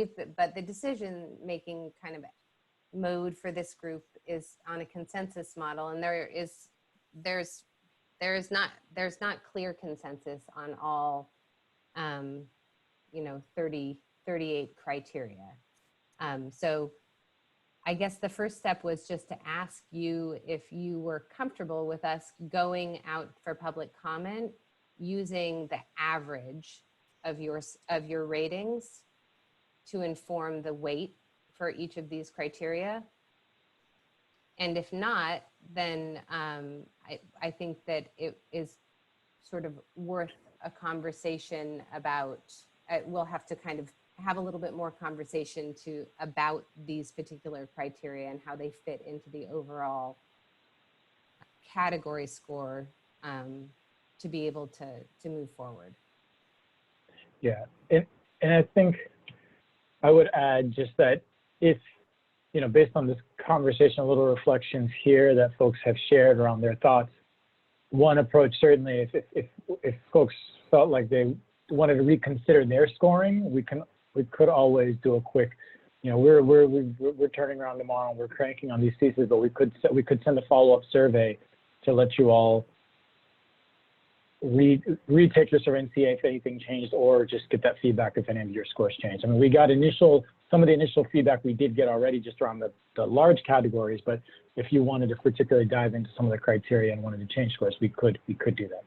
the decision-making kind of mode for this group is on a consensus model, and there's not clear consensus on all 38 criteria. So I guess the first step was just to ask you if you were comfortable with us going out for public comment using the average of your ratings to inform the weight for each of these criteria. And if not, then I think that it is sort of worth a conversation about, we'll have to kind of have a little bit more conversation about these particular criteria and how they fit into the overall category score to be able to move forward. Yeah, and I think I would add just that if, based on this conversation, little reflections here that folks have shared around their thoughts, one approach certainly, if folks felt like they wanted to reconsider their scoring, we could always do a quick, we're turning around tomorrow and we're cranking on these pieces, but we could send a follow-up survey to let you all retake your survey and see if anything changed, or just get that feedback if any of your scores changed. I mean, we got some of the initial feedback we did get already just around the large categories, but if you wanted to particularly dive into some of the criteria and wanted to change scores, we could do that.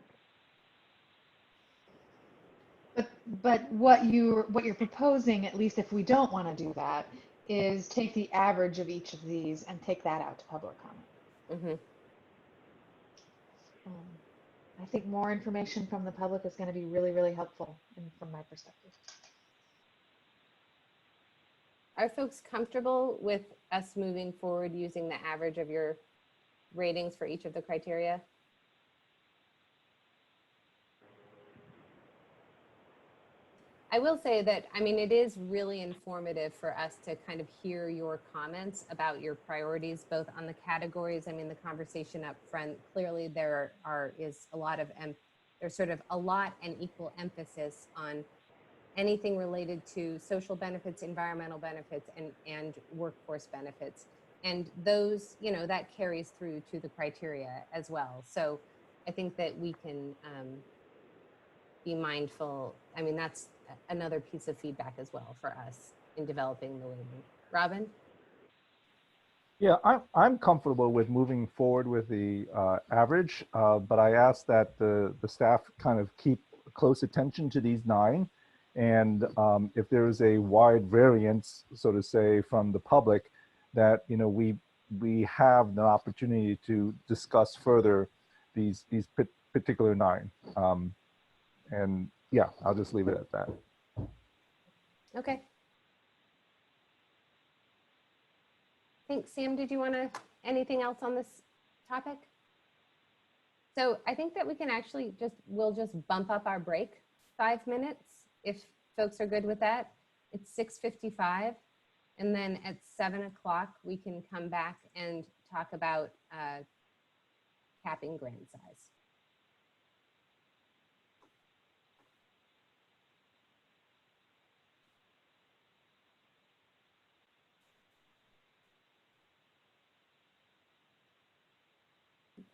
But what you're proposing, at least if we don't want to do that, is take the average of each of these and take that out to public comment. Mm-hmm. I think more information from the public is going to be really, really helpful from my perspective. Are folks comfortable with us moving forward using the average of your ratings for each of the criteria? I will say that, I mean, it is really informative for us to kind of hear your comments about your priorities, both on the categories. I mean, the conversation up front, clearly there's sort of a lot and equal emphasis on anything related to social benefits, environmental benefits, and workforce benefits. And those, that carries through to the criteria as well. So I think that we can be mindful. I mean, that's another piece of feedback as well for us in developing the weighting. Robin? Yeah, I'm comfortable with moving forward with the average, but I ask that the staff kind of keep close attention to these 9. And if there is a wide variance, so to say, from the public, that we have the opportunity to discuss further these particular 9. And yeah, I'll just leave it at that. Okay. Thanks. Sam, did you want anything else on this topic? So I think that we can actually we'll just bump up our break 5 minutes if folks are good with that. It's 6:55. And then at 7 o'clock, we can come back and talk about capping grant size.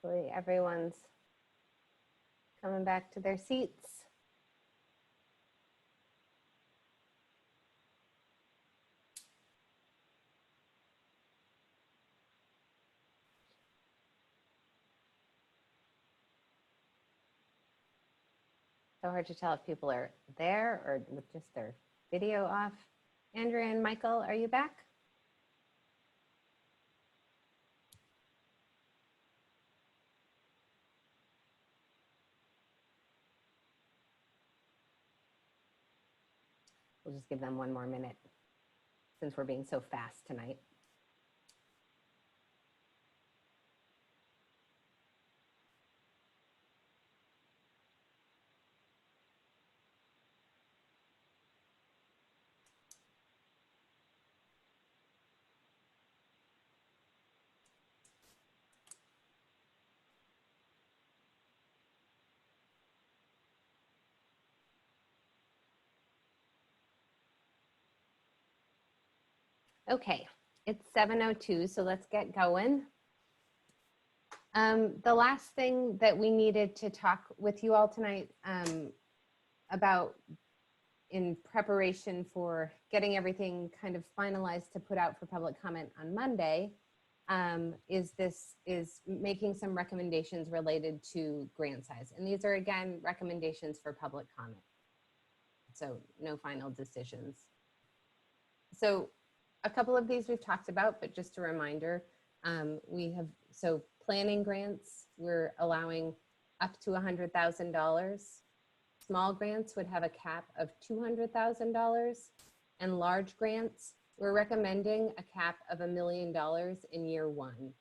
Hopefully everyone's coming back to their seats. So hard to tell if people are there or with just their video off. Andrea and Michael, are you back? We'll just give them one more minute since we're being so fast tonight. Okay, it's 7:02, so let's get going. The last thing that we needed to talk with you all tonight about in preparation for getting everything kind of finalized to put out for public comment on Monday is making some recommendations related to grant size. And these are, again, recommendations for public comment. So no final decisions. So a couple of these we've talked about, but just a reminder, so planning grants, we're allowing up to $100,000. Small grants would have a cap of $200,000, and large grants, we're recommending a cap of $1 million in year one.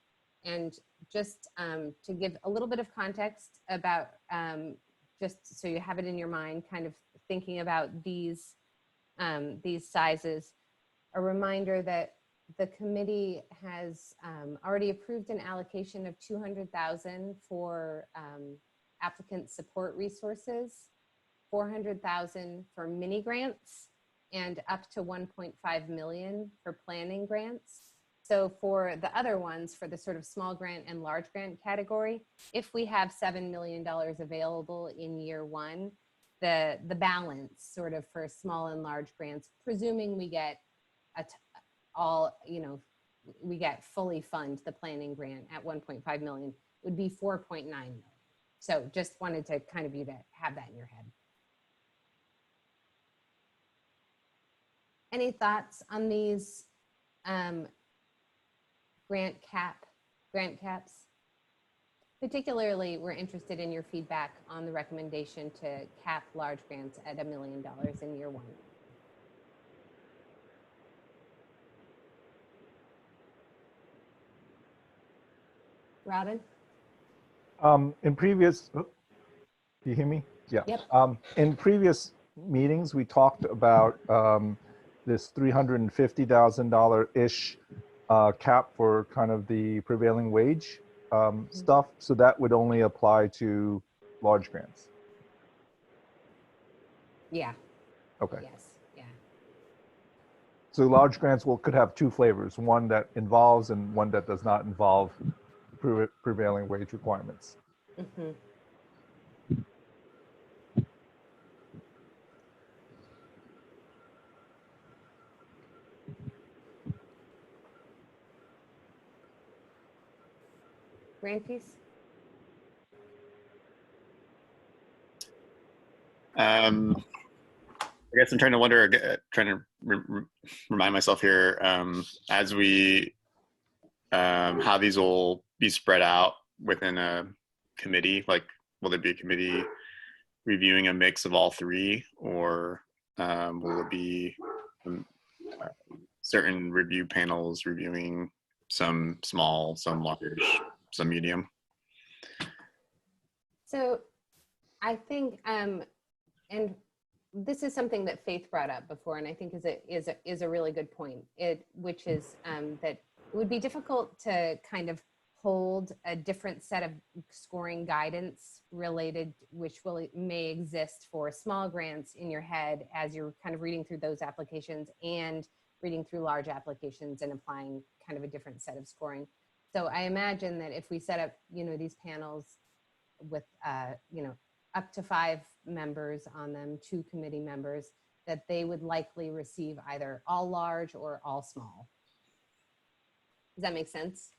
And just to give a little bit of context about, just so you have it in your mind, kind of thinking about these sizes, a reminder that the committee has already approved an allocation of $200,000 for applicant support resources, $400,000 for mini grants, and up to $1.5 million for planning grants. So for the other ones, for the sort of small grant and large grant category, if we have $7 million available in year one, the balance sort of for small and large grants, presuming we get we get fully fund the planning grant at 1.5 million, would be 4.9 million. So just wanted to kind of have that in your head. Any thoughts on these grant caps? Particularly, we're interested in your feedback on the recommendation to cap large grants at $1 million in year one. Robin? In previous, do you hear me? Yeah. Yep. In previous meetings, we talked about this $350,000-ish cap for kind of the prevailing wage stuff. So that would only apply to large grants. Yeah. Okay. Yes. Yeah. So large grants could have two flavors, one that involves and one that does not involve prevailing wage requirements. Mm-hmm. Grant piece? I guess I'm trying to wonder, trying to remind myself here, as we, how these will be spread out within a committee. Like, will there be a committee reviewing a mix of all three, or will it be certain review panels reviewing some small, some large, some medium? So I think, and this is something that Faith brought up before, and I think is a really good point, which is that it would be difficult to kind of hold a different set of scoring guidance related, which may exist for small grants in your head as you're kind of reading through those applications and reading through large applications and applying kind of a different set of scoring. So I imagine that if we set up, these panels with, up to 5 members on them, 2 committee members, that they would likely receive either all large or all small. Does that make sense?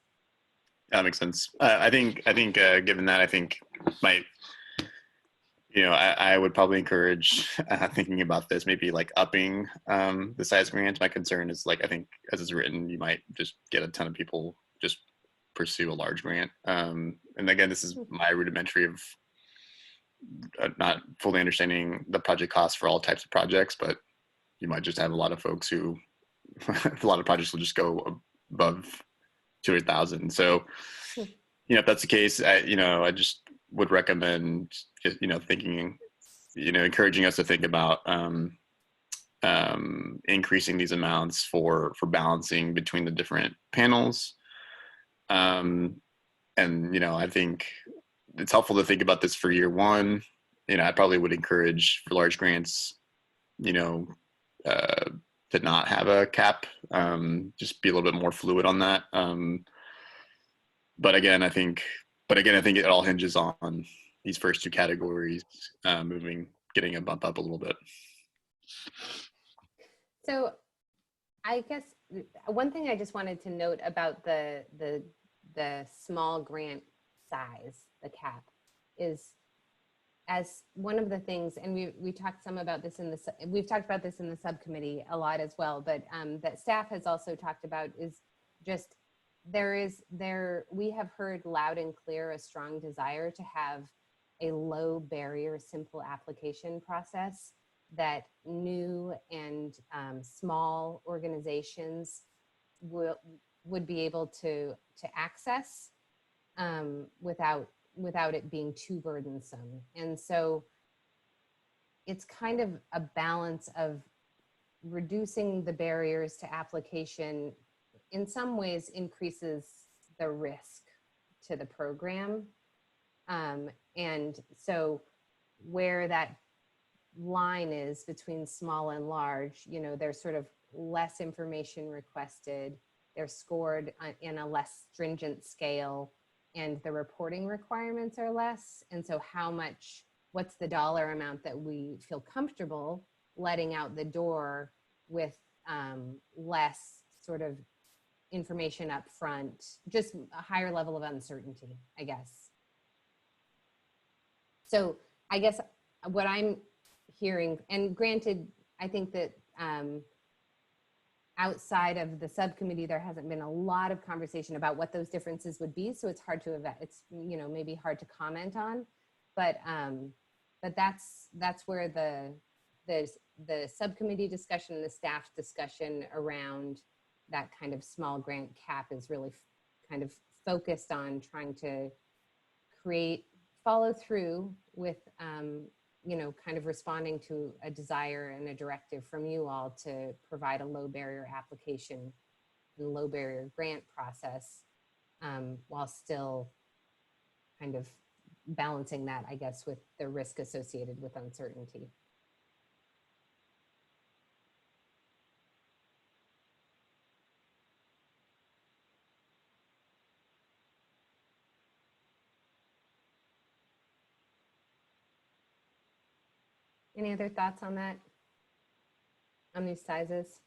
That makes sense. I think given that, I think I would probably encourage thinking about this, maybe like upping the size grant. My concern is I think as it's written, you might just get a ton of people just pursue a large grant. And again, this is my rudimentary of not fully understanding the project costs for all types of projects, but you might just have a lot of folks who, a lot of projects will just go above 200,000. So, if that's the case, I just would recommend, thinking, encouraging us to think about increasing these amounts for balancing between the different panels. And, I think it's helpful to think about this for year one. I probably would encourage for large grants, to not have a cap, just be a little bit more fluid on that. But again, I think it all hinges on these first 2 categories, getting a bump up a little bit. So I guess one thing I just wanted to note about the small grant size, the cap, is as one of the things, and we talked some about this we've talked about this in the subcommittee a lot as well, but that staff has also talked about is just we have heard loud and clear a strong desire to have a low barrier, simple application process that new and small organizations would be able to access without it being too burdensome. And so it's kind of a balance of reducing the barriers to application in some ways increases the risk to the program. And so where that line is between small and large, there's sort of less information requested, they're scored in a less stringent scale, and the reporting requirements are less. And so what's the dollar amount that we feel comfortable letting out the door with less sort of information up front, just a higher level of uncertainty, I guess. So I guess what I'm hearing, and granted, I think that outside of the subcommittee, there hasn't been a lot of conversation about what those differences would be. So it's hard to, maybe hard to comment on, but that's where the subcommittee discussion and the staff discussion around that kind of small grant cap is really kind of focused on trying to follow through with, kind of responding to a desire and a directive from you all to provide a low barrier application and low barrier grant process, while still kind of balancing that, I guess, with the risk associated with uncertainty. Any other thoughts on that? On these sizes?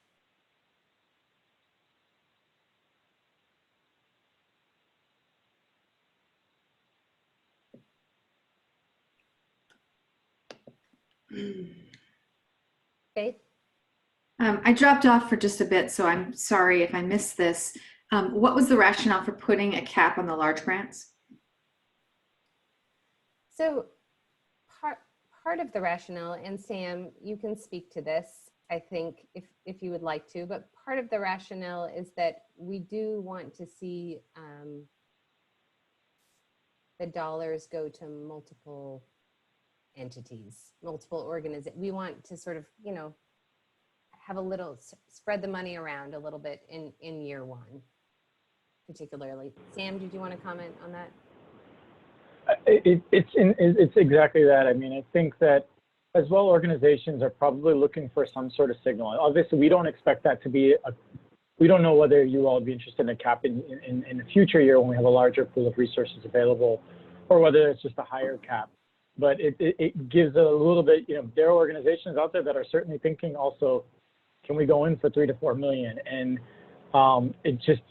Faith? I dropped off for just a bit, so I'm sorry if I missed this. What was the rationale for putting a cap on the large grants? So part of the rationale, and Sam, you can speak to this, I think, if you would like to, but part of the rationale is that we do want to see the dollars go to multiple entities, multiple organizations. We want to sort of, have a little, spread the money around a little bit in year one, particularly. Sam, did you want to comment on that? It's exactly that. I mean, I think that as well, organizations are probably looking for some sort of signal. Obviously, we don't expect that to be we don't know whether you all would be interested in a cap in the future year when we have a larger pool of resources available, or whether it's just a higher cap. But it gives a little bit, there are organizations out there that are certainly thinking also, can we go in for 3 to 4 million? And it just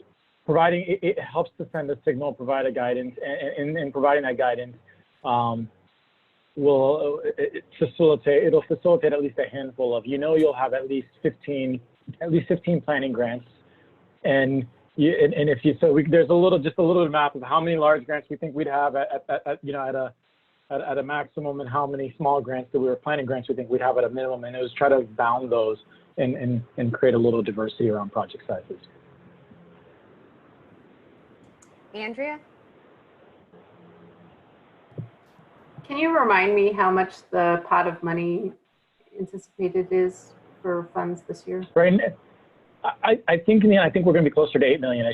it helps to send a signal, provide a guidance, and in providing that guidance, it'll facilitate at least a handful of, you'll have at least 15 planning grants. And if you, there's just a little map of how many large grants we think we'd have at a maximum, and how many small grants planning grants we think we'd have at a minimum, and it was try to bound those and create a little diversity around project sizes. Andrea? Can you remind me how much the pot of money anticipated is for funds this year? Right. I think we're going to be closer to 8 million.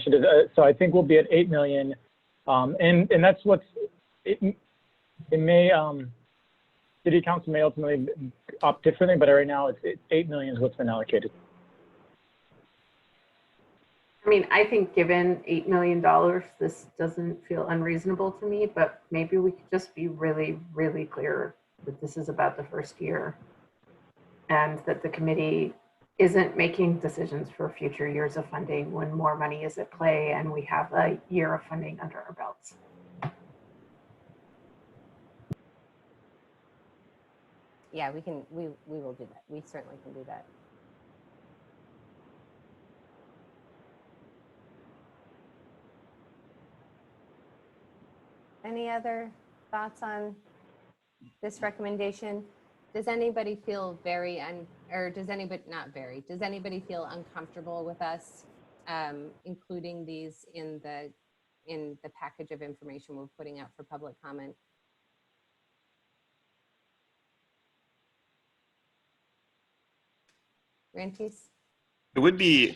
So I think we'll be at 8 million, and that's it may city council may ultimately opt differently, but right now it's 8 million is what's been allocated. I mean, I think given $8 million, this doesn't feel unreasonable to me, but maybe we could just be really, really clear that this is about the first year and that the committee isn't making decisions for future years of funding when more money is at play and we have a year of funding under our belts. Yeah, we will do that. We certainly can do that. Any other thoughts on this recommendation? Does anybody feel does anybody feel uncomfortable with us including these in the package of information we're putting out for public comment? Rantis? It would be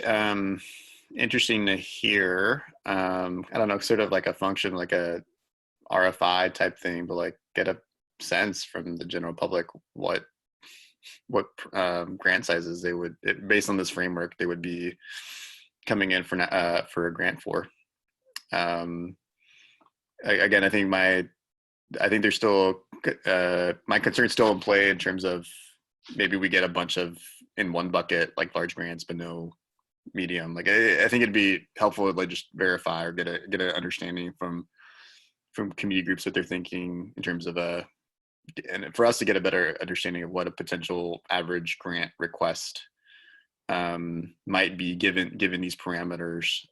interesting to hear, I don't know, sort of like a function, like a RFI type thing, but like get a sense from the general public what grant sizes they would, based on this framework, they would be coming in for a grant for. Again, I think there's still my concerns still in play in terms of maybe we get a bunch of in one bucket like large grants but no medium. Like I think it'd be helpful to like just verify or get an understanding from community groups what they're thinking in terms of and for us to get a better understanding of what a potential average grant request might be given these parameters.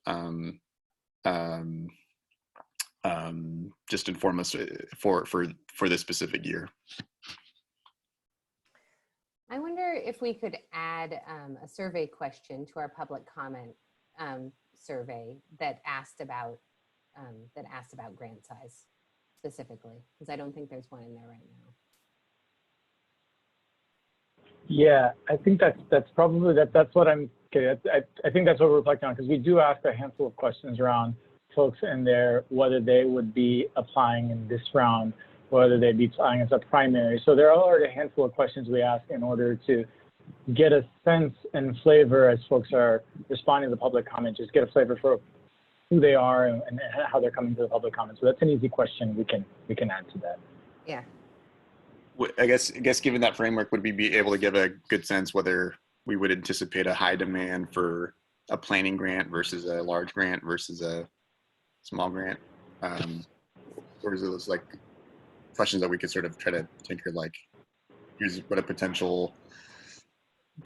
Just inform us for this specific year. I wonder if we could add a survey question to our public comment survey that asked about grant size specifically, because I don't think there's one in there right now. Yeah, I think that's probably that's what I'm getting. I think that's what we're reflecting on, because we do ask a handful of questions around folks and whether they would be applying in this round, whether they'd be applying as a primary. So there are a handful of questions we ask in order to get a sense and flavor as folks are responding to the public comment, just get a flavor for who they are and how they're coming to the public comment. So that's an easy question we can add to that. Yeah. I guess given that framework, would we be able to give a good sense whether we would anticipate a high demand for a planning grant versus a large grant versus a small grant? Or is it those like questions that we could sort of try to tinker, like here's what a potential,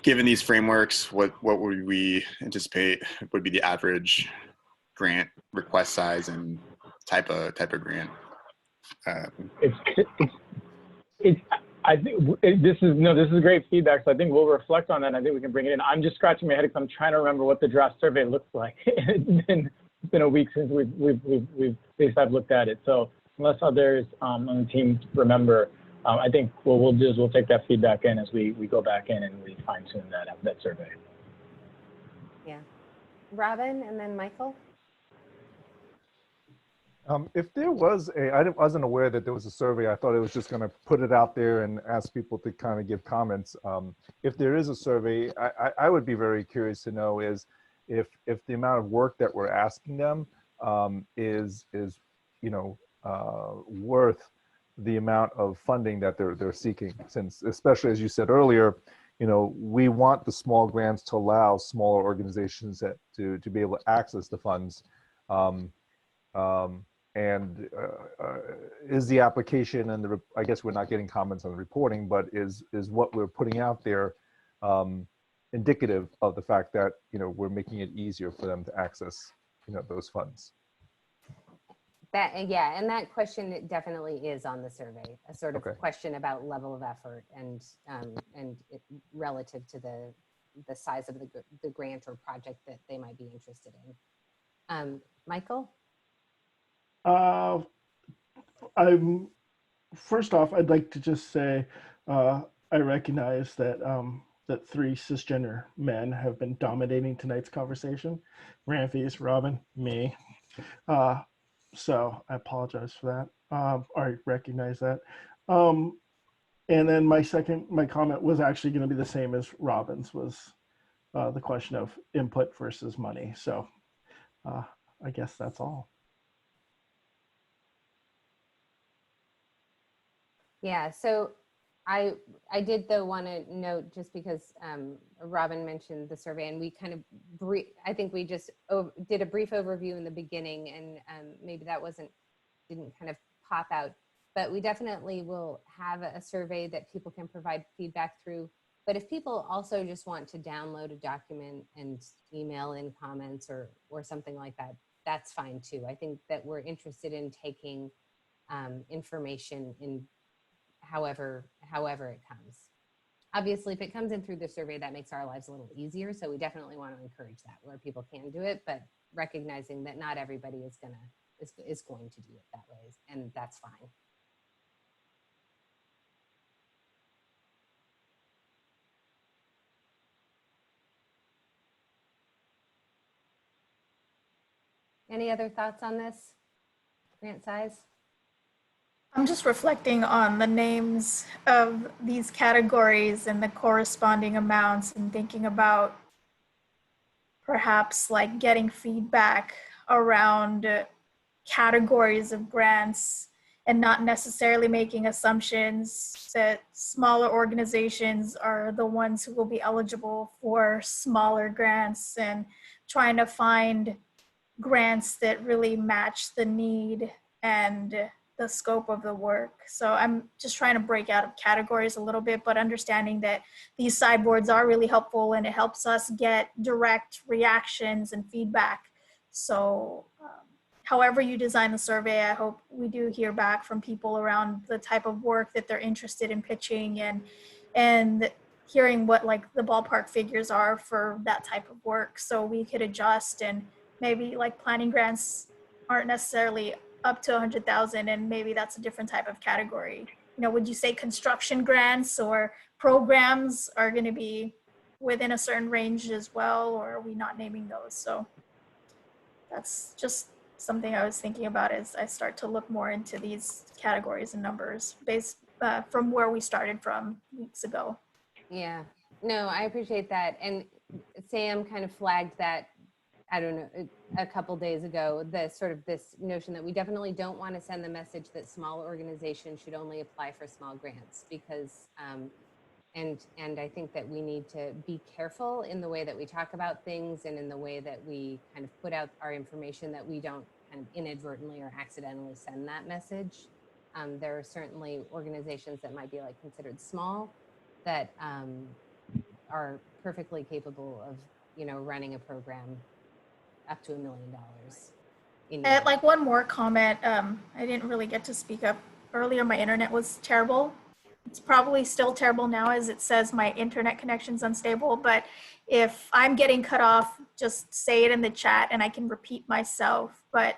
given these frameworks, what would we anticipate would be the average grant request size and type of grant? I think this is great feedback. So I think we'll reflect on that. And I think we can bring it in. I'm just scratching my head because I'm trying to remember what the draft survey looks like. It's been a week since at least I've looked at it. So unless others on the team remember, I think what we'll do is we'll take that feedback in as we go back in and we fine tune that survey. Yeah. Robin and then Michael. If there was I wasn't aware that there was a survey. I thought it was just going to put it out there and ask people to kind of give comments. If there is a survey, I would be very curious to know is if the amount of work that we're asking them is worth the amount of funding that they're seeking. Since, especially as you said earlier, we want the small grants to allow smaller organizations to be able to access the funds. Is the application and I guess we're not getting comments on the reporting, but is what we're putting out there indicative of the fact that we're making it easier for them to access those funds? Yeah, and that question, it definitely is on the survey, a sort of Okay. question about level of effort and relative to the size of the grant or project that they might be interested in. Michael? First off, I'd like to just say I recognize that that 3 cisgender men have been dominating tonight's conversation. Ramphis, Robin, me. So I apologize for that. I recognize that. And then my comment was actually going to be the same as Robin's, was the question of input versus money. So I guess that's all. Yeah, so I did though want to note, just because Robin mentioned the survey, and we kind of I think we just did a brief overview in the beginning, and maybe that didn't kind of pop out, but we definitely will have a survey that people can provide feedback through. But if people also just want to download a document and email in comments or something like that, that's fine too. I think that we're interested in taking information in however it comes. Obviously, if it comes in through the survey, that makes our lives a little easier. So we definitely want to encourage that, where people can do it, but recognizing that not everybody is going to do it that way, and that's fine. Any other thoughts on this grant size? I'm just reflecting on the names of these categories and the corresponding amounts, and thinking about perhaps like getting feedback around categories of grants, and not necessarily making assumptions that smaller organizations are the ones who will be eligible for smaller grants, and trying to find grants that really match the need and the scope of the work. So I'm just trying to break out of categories a little bit, but understanding that these sideboards are really helpful, and it helps us get direct reactions and feedback. So however you design the survey, I hope we do hear back from people around the type of work that they're interested in pitching, and hearing what like the ballpark figures are for that type of work, so we could adjust. And maybe like planning grants aren't necessarily up to 100,000, and maybe that's a different type of category. Would you say construction grants or programs are going to be within a certain range as well, or are we not naming those? So that's just something I was thinking about as I start to look more into these categories and numbers based from where we started from weeks ago. Yeah, no, I appreciate that. And Sam kind of flagged that, I don't know, a couple days ago, this notion that we definitely don't want to send the message that small organizations should only apply for small grants, because and I think that we need to be careful in the way that we talk about things, and in the way that we kind of put out our information, that we don't kind of inadvertently or accidentally send that message. There are certainly organizations that might be like considered small that are perfectly capable of running a program up to $1 million. Like one more comment, I didn't really get to speak up earlier. My internet was terrible. It's probably still terrible now, as it says my internet connection's unstable, but if I'm getting cut off, just say it in the chat and I can repeat myself. But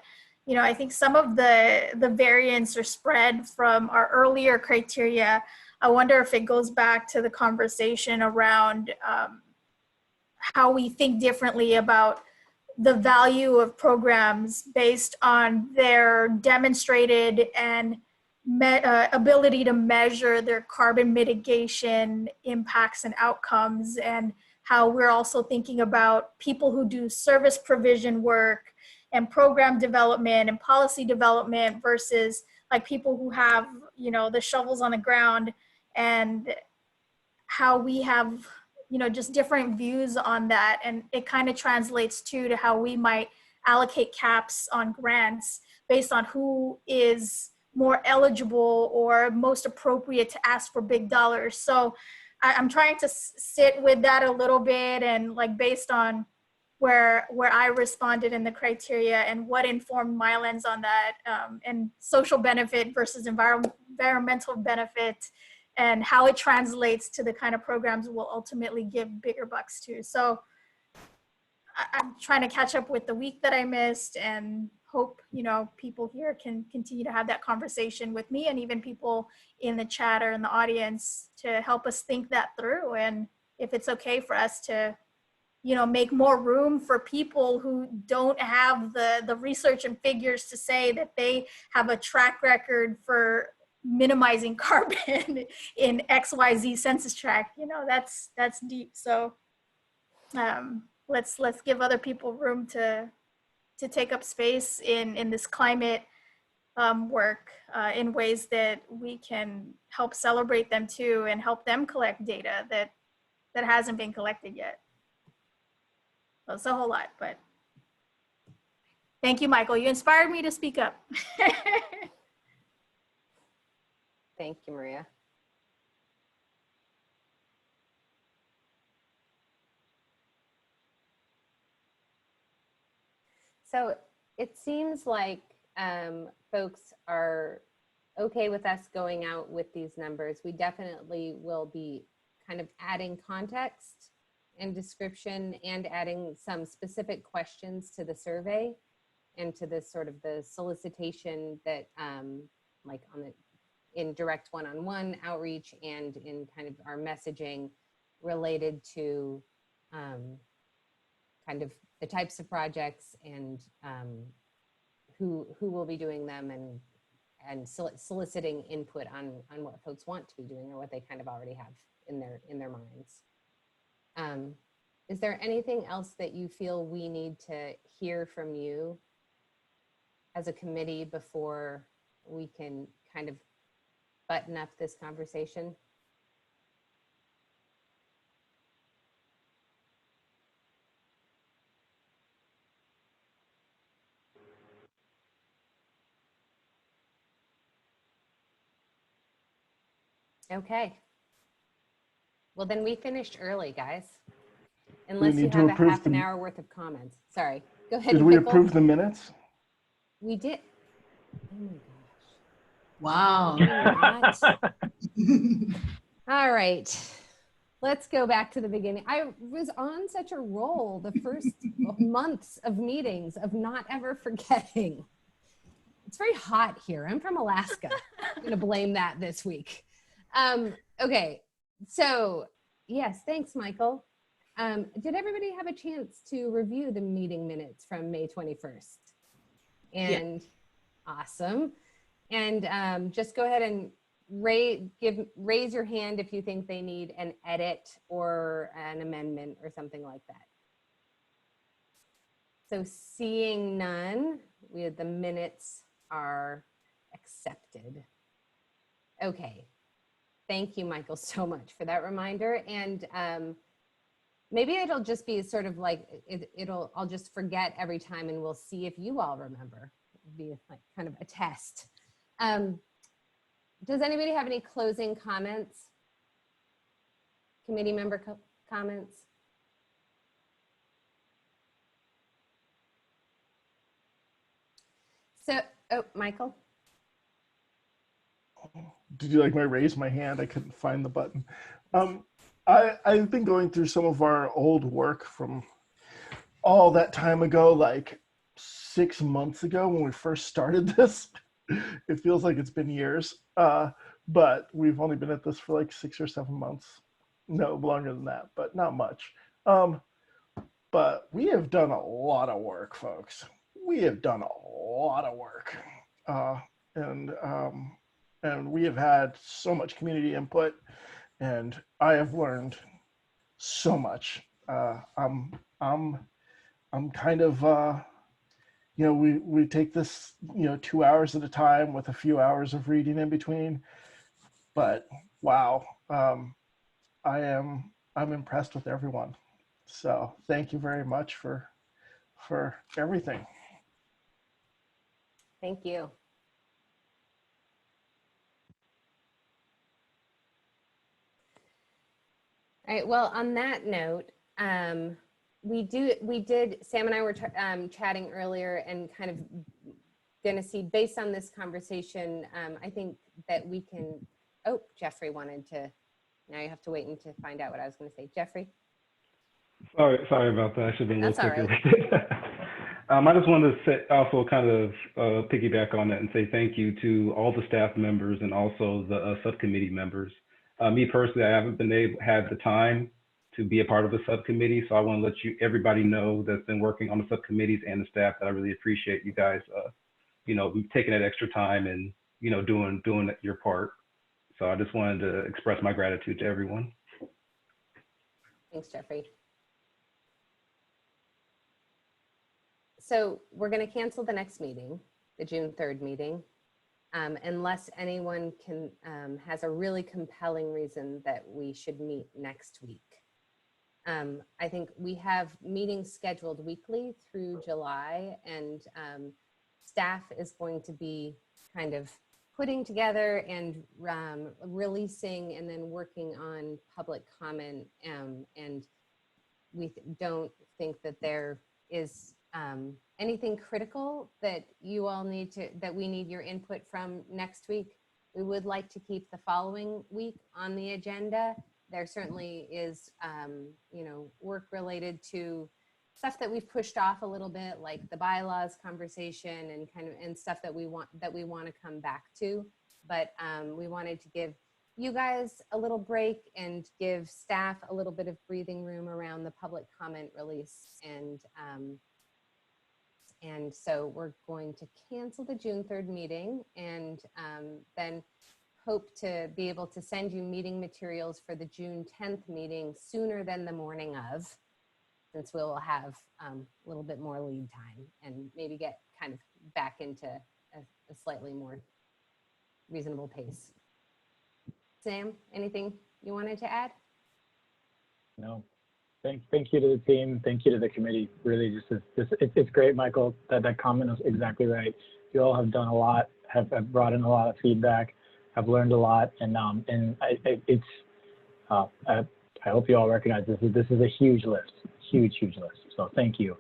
I think some of the variance or spread from our earlier criteria, I wonder if it goes back to the conversation around how we think differently about the value of programs based on their demonstrated and ability to measure their carbon mitigation impacts and outcomes, and how we're also thinking about people who do service provision work and program development and policy development versus like people who have, you know, the shovels on the ground, and how we have, you know, just different views on that. And it kind of translates too to how we might allocate caps on grants based on who is more eligible or most appropriate to ask for big dollars. So I'm trying to sit with that a little bit, and like based on where I responded in the criteria and what informed my lens on that, and social benefit versus environmental benefit, and how it translates to the kind of programs we'll ultimately give bigger bucks to. So I'm trying to catch up with the week that I missed, and hope, you know, people here can continue to have that conversation with me, and even people in the chat or in the audience, to help us think that through. And if it's okay for us to, you know, make more room for people who don't have the research and figures to say that they have a track record for minimizing carbon in XYZ census tract, you know, that's deep. So let's give other people room to take up space in this climate work in ways that we can help celebrate them too, and help them collect data that hasn't been collected yet. So it's a whole lot, but thank you, Michael. You inspired me to speak up. Thank you, Maria. So it seems like folks are okay with us going out with these numbers. We definitely will be kind of adding context and description, and adding some specific questions to the survey and to this sort of the solicitation that like on the in direct one-on-one outreach, and in kind of our messaging related to kind of the types of projects, and who will be doing them, and soliciting input on what folks want to be doing, or what they kind of already have in their minds. Is there anything else that you feel we need to hear from you as a committee before we can kind of button up this conversation? Okay. Well, then we finished early, guys. Unless you have a half an hour worth of comments. Sorry, go ahead. Did we approve the minutes? We did. Oh my gosh. Wow. All right. Let's go back to the beginning. I was on such a roll the first months of meetings of not ever forgetting. It's very hot here. I'm from Alaska. I'm going to blame that this week. Okay. So yes, thanks, Michael. Did everybody have a chance to review the meeting minutes from May 21st? And yeah. Awesome. And just go ahead and raise your hand if you think they need an edit or an amendment or something like that. So seeing none, the minutes are accepted. Okay. Thank you, Michael, so much for that reminder. And maybe it'll just be sort of like, I'll just forget every time, and we'll see if you all remember. It'll be like kind of a test. Does anybody have any closing comments? Committee member comments? So, oh, Michael? Did you like my raise my hand? I couldn't find the button. I've been going through some of our old work from all that time ago, like 6 months ago when we first started this. It feels like it's been years, but we've only been at this for like 6 or 7 months. No, longer than that, but not much. But we have done a lot of work, folks. We have done a lot of work. And we have had so much community input, and I have learned so much I'm kind of, we take this, 2 hours at a time with a few hours of reading in between. But wow, I'm impressed with everyone. So thank you very much for everything. Thank you. All right, well, on that note, Sam and I were chatting earlier and kind of gonna see, based on this conversation, I think that we can, oh, Jeffrey wanted to, now you have to wait to find out what I was gonna say. Jeffrey? Sorry about that. I should have been a little That's all quicker with it. I just wanted to say, also kind of piggyback on that and say thank you to all the staff members and also the subcommittee members. Me personally, I haven't had the time to be a part of the subcommittee, so I want to let everybody know that's been working on the subcommittees and the staff that I really appreciate you guys, taking that extra time and doing your part. So I just wanted to express my gratitude to everyone. Thanks, Jeffrey. So we're going to cancel the next meeting, the June 3rd meeting, unless anyone has a really compelling reason that we should meet next week. I think we have meetings scheduled weekly through July, and staff is going to be kind of putting together and releasing and then working on public comment. And we don't think that there is anything critical that you all that we need your input from next week. We would like to keep the following week on the agenda. There certainly is, work related to stuff that we've pushed off a little bit, like the bylaws conversation and stuff that we want to come back to. But we wanted to give you guys a little break and give staff a little bit of breathing room around the public comment release. And so we're going to cancel the June 3rd meeting, and then hope to be able to send you meeting materials for the June 10th meeting sooner than the morning of, since we'll have a little bit more lead time and maybe get kind of back into a slightly more reasonable pace. Sam, anything you wanted to add? No. Thank you to the team. Thank you to the committee. Really, it's great, Michael. That comment was exactly right. You all have done a lot, have brought in a lot of feedback, have learned a lot, and I hope you all recognize this is a huge list, huge list. So thank you.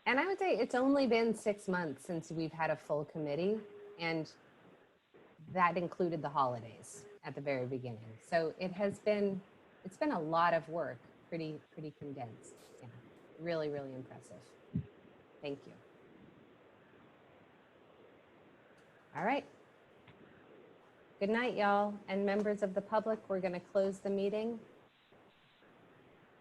And I would say it's only been 6 months since we've had a full committee, and that included the holidays at the very beginning. So it's been a lot of work. Pretty condensed. Yeah, really impressive. Thank you. All right. Good night, y'all. And members of the public, we're going to close the meeting